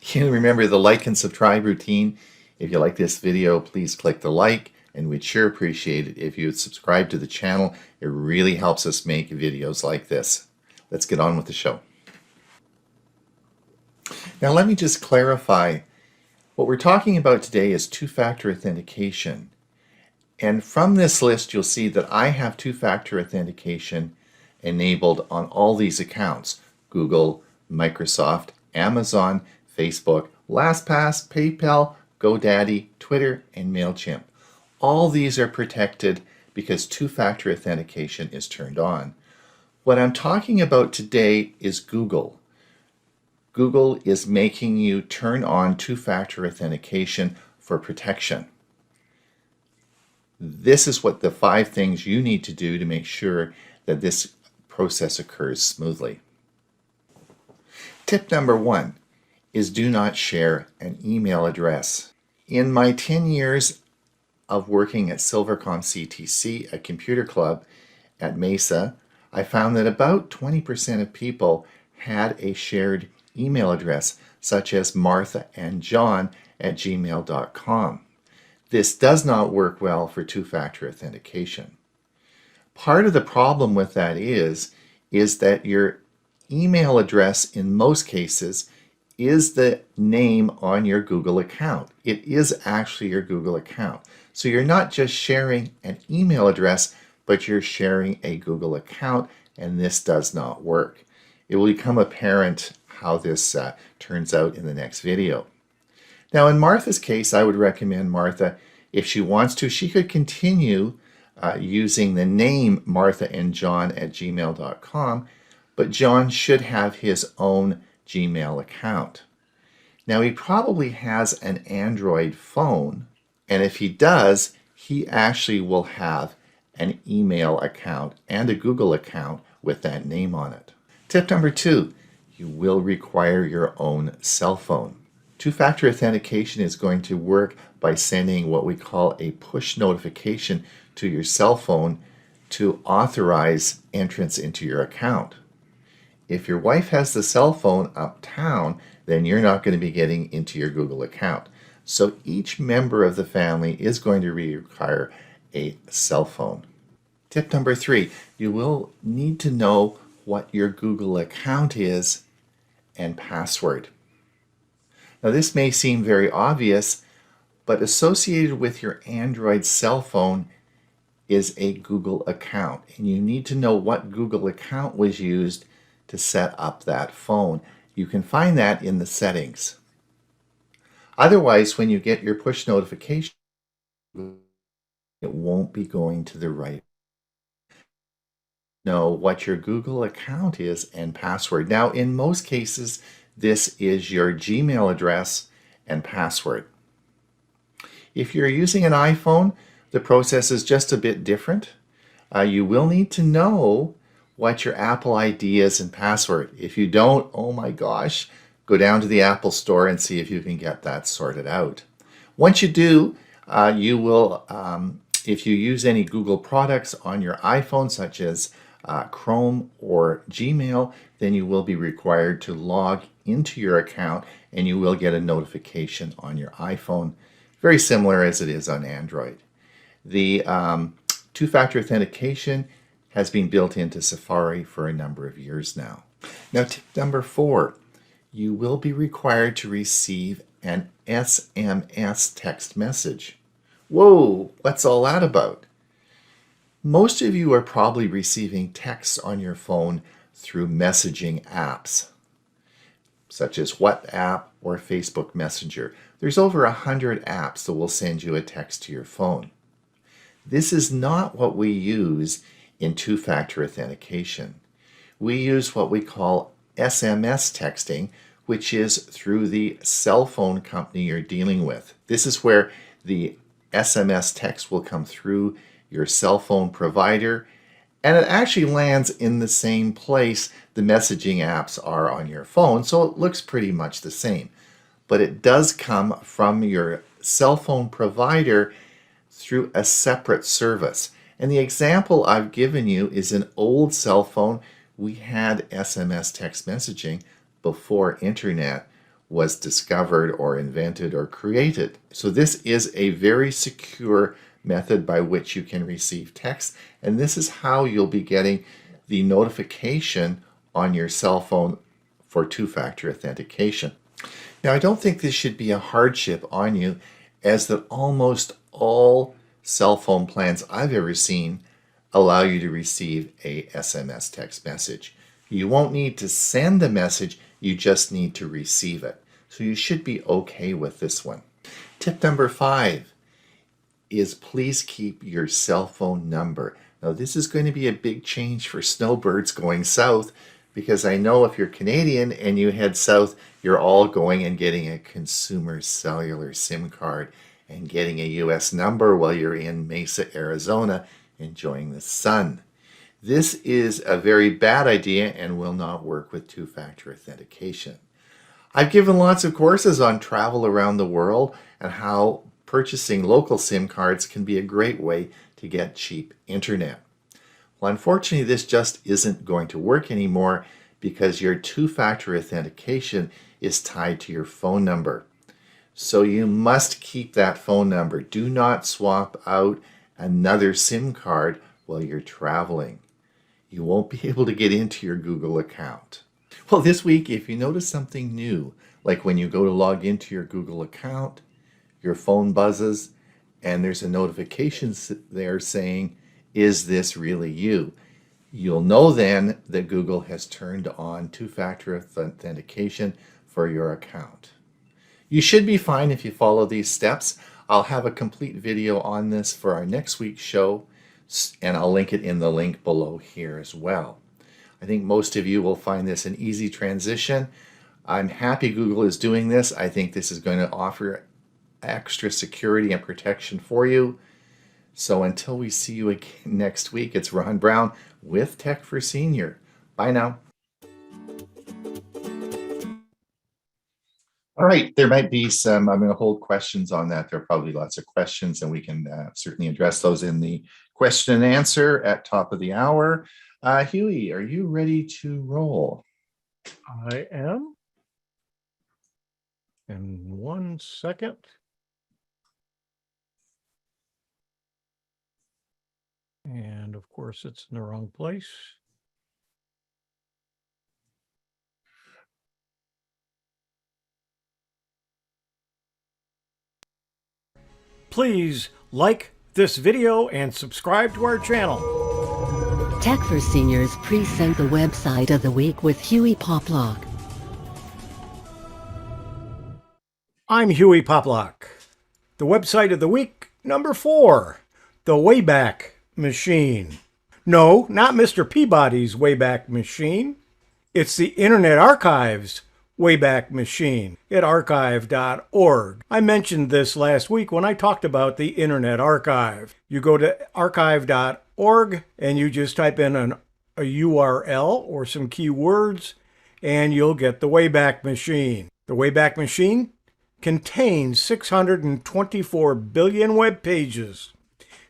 You remember the like and subscribe routine. If you like this video, please click the like, and we'd sure appreciate it if you would subscribe to the channel. It really helps us make videos like this. Let's get on with the show. Now let me just clarify. What we're talking about today is two-factor authentication. And from this list, you'll see that I have two-factor authentication enabled on all these accounts: Google, Microsoft, Amazon, Facebook, LastPass, PayPal, GoDaddy, Twitter, and MailChimp. All these are protected because two-factor authentication is turned on. What I'm talking about today is Google. Google is making you turn on two-factor authentication for protection. This is what the 5 things you need to do to make sure that this process occurs smoothly. Tip number 1 is do not share an email address. In my 10 years of working at Silvercom CTC, a computer club at Mesa, I found that about 20% of people had a shared email address, such as marthaandjohn@gmail.com. This does not work well for two-factor authentication. Part of the problem with that is that your email address in most cases is the name on your Google account. It is actually your Google account. So you're not just sharing an email address, but you're sharing a Google account, and this does not work. It will become apparent how this turns out in the next video. Now in Martha's case, I would recommend Martha, if she wants to, she could continue using the name marthaandjohn@gmail.com, but John should have his own Gmail account. Now he probably has an Android phone, and if he does, he actually will have an email account and a Google account with that name on it. Tip number 2, you will require your own cell phone. Two-factor authentication is going to work by sending what we call a push notification to your cell phone to authorize entrance into your account. If your wife has the cell phone uptown, then you're not going to be getting into your Google account. So each member of the family is going to require a cell phone. Tip number 3, you will need to know what your Google account is and password. Now this may seem very obvious, but associated with your Android cell phone is a Google account, and you need to know what Google account was used to set up that phone. You can find that in the settings. Otherwise, when you get your push notification, it won't be going to the right. Know what your Google account is and password. Now, in most cases, this is your Gmail address and password. If you're using an iPhone, the process is just a bit different. You will need to know what your Apple ID is and password. If you don't, oh my gosh, go down to the Apple Store and see if you can get that sorted out. Once you do, You will, if you use any Google products on your iPhone, such as Chrome or Gmail, then you will be required to log into your account and you will get a notification on your iPhone, very similar as it is on Android. The two-factor authentication has been built into Safari for a number of years now. Now, tip number 4, you will be required to receive an SMS text message. Whoa, what's all that about? Most of you are probably receiving texts on your phone through messaging apps, such as WhatsApp or Facebook Messenger. There's over 100 apps that will send you a text to your phone. This is not what we use in two-factor authentication. We use what we call SMS texting, which is through the cell phone company you're dealing with. This is where the SMS text will come through your cell phone provider, and it actually lands in the same place the messaging apps are on your phone, so it looks pretty much the same. But it does come from your cell phone provider through a separate service. And the example I've given you is an old cell phone. We had SMS text messaging before internet was discovered or invented or created. So this is a very secure method by which you can receive text, and this is how you'll be getting the notification on your cell phone for two-factor authentication. Now, I don't think this should be a hardship on you, as that almost all cell phone plans I've ever seen allow you to receive a SMS text message. You won't need to send the message, you just need to receive it. So you should be okay with this one. Tip number 5 is please keep your cell phone number. Now, this is going to be a big change for snowbirds going south, because I know if you're Canadian and you head south, you're all going and getting a consumer cellular SIM card and getting a US number while you're in Mesa, Arizona, enjoying the sun. This is a very bad idea and will not work with two-factor authentication. I've given lots of courses on travel around the world and how purchasing local SIM cards can be a great way to get cheap internet. Well, unfortunately, this just isn't going to work anymore because your two-factor authentication is tied to your phone number. So you must keep that phone number. Do not swap out another SIM card while you're traveling. You won't be able to get into your Google account. Well, this week, if you notice something new, like when you go to log into your Google account, your phone buzzes, and there's a notification there saying, "Is this really you?" You'll know then that Google has turned on two-factor authentication for your account. You should be fine if you follow these steps. I'll have a complete video on this for our next week's show, and I'll link it in the link below here as well. I think most of you will find this an easy transition. I'm happy Google is doing this. I think this is going to offer extra security and protection for you. So until we see you again next week, it's Ron Brown with Tech for Senior. Bye now. All right, there might be some, I'm going to hold questions on that. There are probably lots of questions, and we can certainly address those in the question and answer at top of the hour. Hewie, are you ready to roll? I am. In 1 second. And of course, it's in the wrong place. Please like this video and subscribe to our channel. Tech for Seniors present the website of the week with Hewie Poplock. I'm Hewie Poplock. The website of the week, number 4, the Wayback Machine. No, not Mr. Peabody's Wayback Machine. It's the Internet Archive's Wayback Machine at archive.org. I mentioned this last week when I talked about the Internet Archive. You go to archive.org and you just type in a URL or some keywords and you'll get the Wayback Machine. The Wayback Machine contains 624 billion web pages.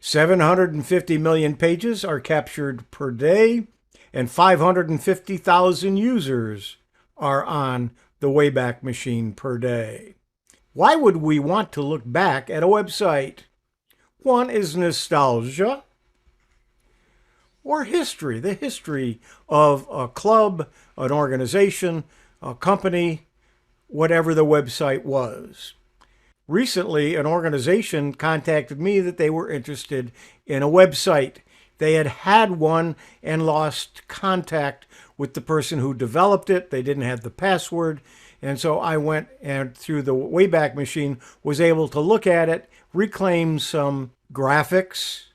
750 million pages are captured per day, and 550,000 users are on the Wayback Machine per day. Why would we want to look back at a website? One is nostalgia, or history, the history of a club, an organization, a company, whatever the website was. Recently, an organization contacted me that they were interested in a website. They had had one and lost contact with the person who developed it. They didn't have the password. And so I went and through the Wayback Machine was able to look at it, reclaim some graphics,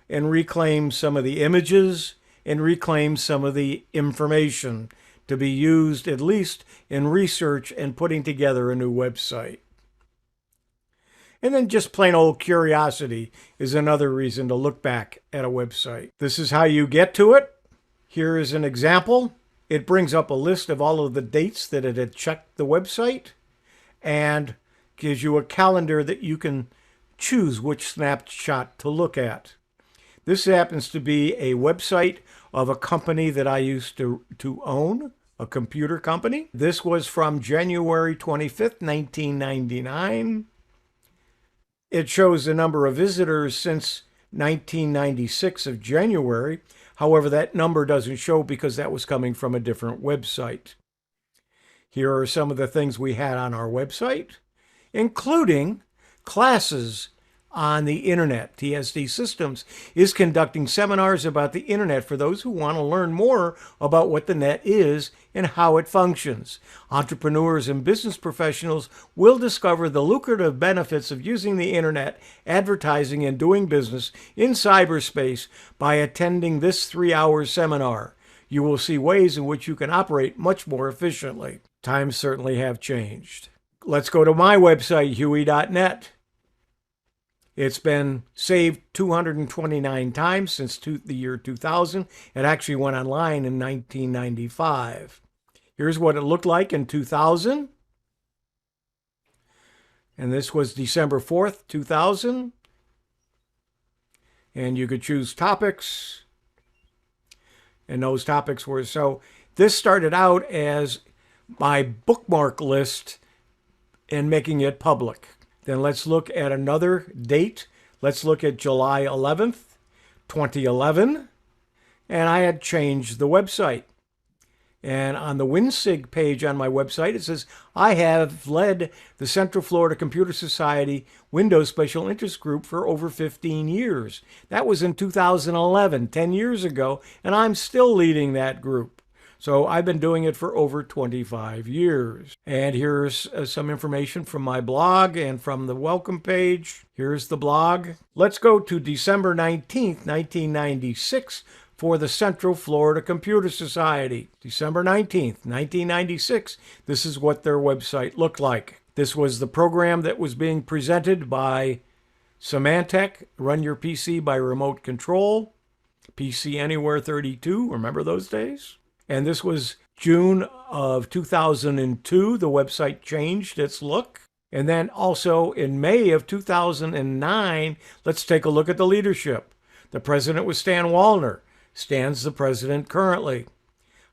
and reclaim some of the images, and reclaim some of the information to be used at least in research and putting together a new website. And then just plain old curiosity is another reason to look back at a website. This is how you get to it. Here is an example. It brings up a list of all of the dates that it had checked the website and gives you a calendar that you can choose which snapshot to look at. This happens to be a website of a company that I used to own, a computer company. This was from January 25th, 1999. It shows the number of visitors since 1996 of January. However, that number doesn't show because that was coming from a different website. Here are some of the things we had on our website, including classes on the internet. TSD Systems is conducting seminars about the internet for those who want to learn more about what the net is and how it functions. Entrepreneurs and business professionals will discover the lucrative benefits of using the internet, advertising, and doing business in cyberspace by attending this 3-hour seminar. You will see ways in which you can operate much more efficiently. Times certainly have changed. Let's go to my website, Hewie.net. It's been saved 229 times since the year 2000. It actually went online in 1995. Here's what it looked like in 2000. And this was December 4th, 2000. And you could choose topics. And those topics were, so this started out as my bookmark list and making it public. Then let's look at another date. Let's look at July 11th, 2011. And I had changed the website. And on the WinSig page on my website, it says, I have led the Central Florida Computer Society Windows Special Interest Group for over 15 years. That was in 2011, 10 years ago, and I'm still leading that group. So I've been doing it for over 25 years. And here's some information from my blog and from the welcome page. Here's the blog. Let's go to December 19th, 1996 for the Central Florida Computer Society. December 19th, 1996. This is what their website looked like. This was the program that was being presented by Symantec, Run Your PC by Remote Control, PC Anywhere 32, remember those days? And this was June of 2002. The website changed its look. And then also in May of 2009, let's take a look at the leadership. The president was Stan Wallner. Stan's the president currently.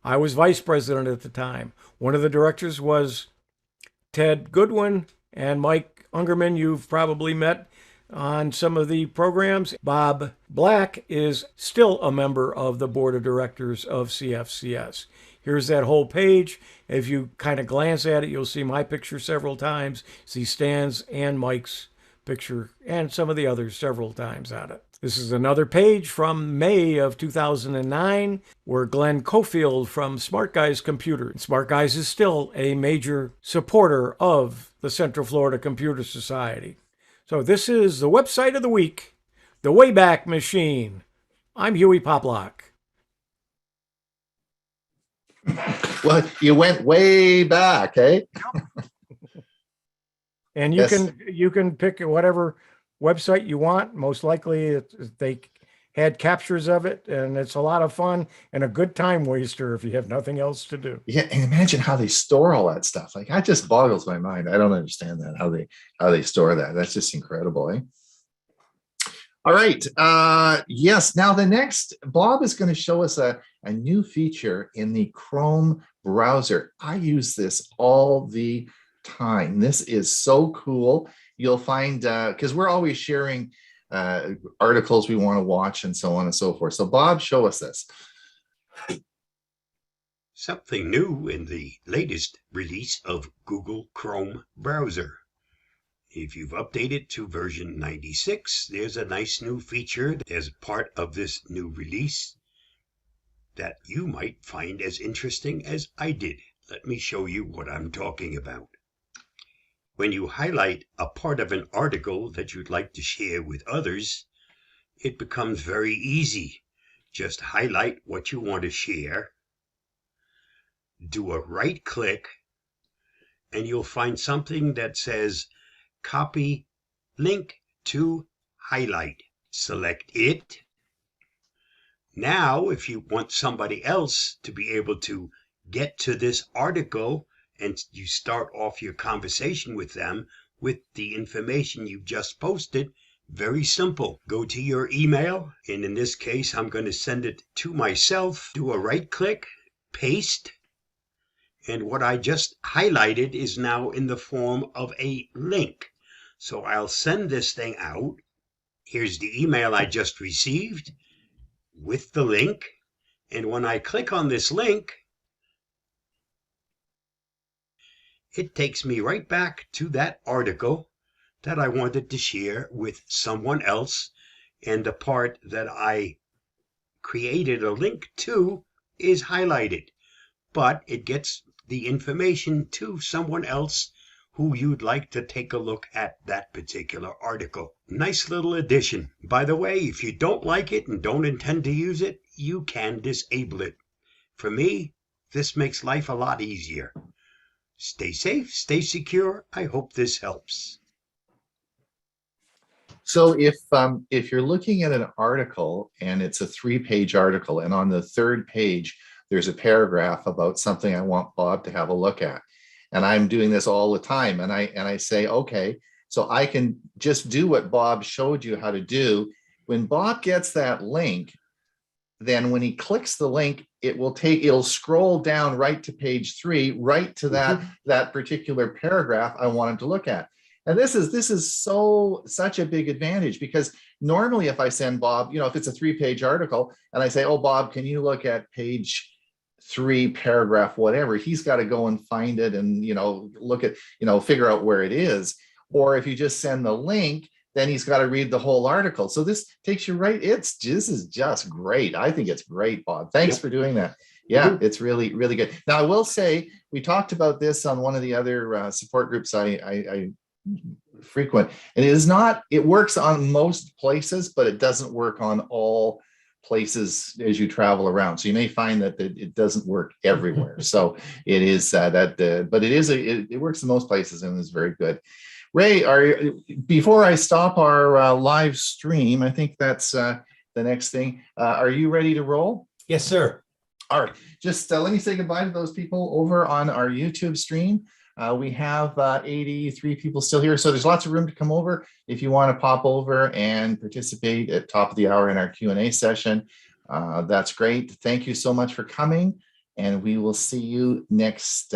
I was vice president at the time. One of the directors was Ted Goodwin and Mike Ungerman. You've probably met on some of the programs. Bob Black is still a member of the board of directors of CFCS. Here's that whole page. If you kind of glance at it, you'll see my picture several times, see Stan's and Mike's picture, and some of the others several times on it. This is another page from May of 2009, where Glenn Cofield from Smart Guys Computer. Smart Guys is still a major supporter of the Central Florida Computer Society. So this is the website of the week, the Wayback Machine. I'm Hewie Poplock. Well, you went way back, eh? And you can pick whatever website you want. Most likely had captures of it, and it's a lot of fun and a good time waster if you have nothing else to do. Yeah, and imagine how they store all that stuff. Like that just boggles my mind. I don't understand that, how they store that. That's just incredible, eh? All right. Yes. Now the next, Bob is going to show us a new feature in the Chrome browser. I use this all the time. This is so cool. You'll find, because we're always sharing articles we want to watch and so on and so forth. So Bob, show us this. Something new in the latest release of Google Chrome browser. If you've updated to version 96, there's a nice new feature as part of this new release that you might find as interesting as I did. Let me show you what I'm talking about. When you highlight a part of an article that you'd like to share with others, it becomes very easy. Just highlight what you want to share, do a right click, and you'll find something that says copy link to highlight. Select it. Now, if you want somebody else to be able to get to this article and you start off your conversation with them with the information you've just posted, very simple. Go to your email, and in this case, I'm going to send it to myself. Do a right click, paste, and what I just highlighted is now in the form of a link. So I'll send this thing out. Here's the email I just received with the link. And when I click on this link, it takes me right back to that article that I wanted to share with someone else. And the part that I created a link to is highlighted, but it gets the information to someone else who you'd like to take a look at that particular article. Nice little addition. By the way, if you don't like it and don't intend to use it, you can disable it. For me, this makes life a lot easier. Stay safe, stay secure. I hope this helps. So if you're looking at an article and it's a 3-page article, and on the 3rd page, there's a paragraph about something I want Bob to have a look at. And I'm doing this all the time. And I say, okay, so I can just do what Bob showed you how to do. When Bob gets that link, then when he clicks the link, it'll scroll down right to page 3, right to that particular paragraph I want him to look at. And this is such a big advantage, because normally if I send Bob, if it's a 3-page article and I say, oh, Bob, can you look at page 3, paragraph, whatever, he's got to go and find it and, look at, figure out where it is. Or if you just send the link, then he's got to read the whole article. So this takes you right. This is just great. I think it's great, Bob. Thanks for doing that. Yeah, it's really, really good. Now, I will say, we talked about this on one of the other support groups I frequent. And it works on most places, but it doesn't work on all places as you travel around. So you may find that it doesn't work everywhere. So it is but it works in most places and is very good. Ray, before I stop our live stream, I think that's the next thing. Are you ready to roll? Yes, sir. All right. Just let me say goodbye to those people over on our YouTube stream. We have 83 people still here, so there's lots of room to come over if you want to pop over and participate at top of the hour in our Q&A session. That's great. Thank you so much for coming, and we will see you next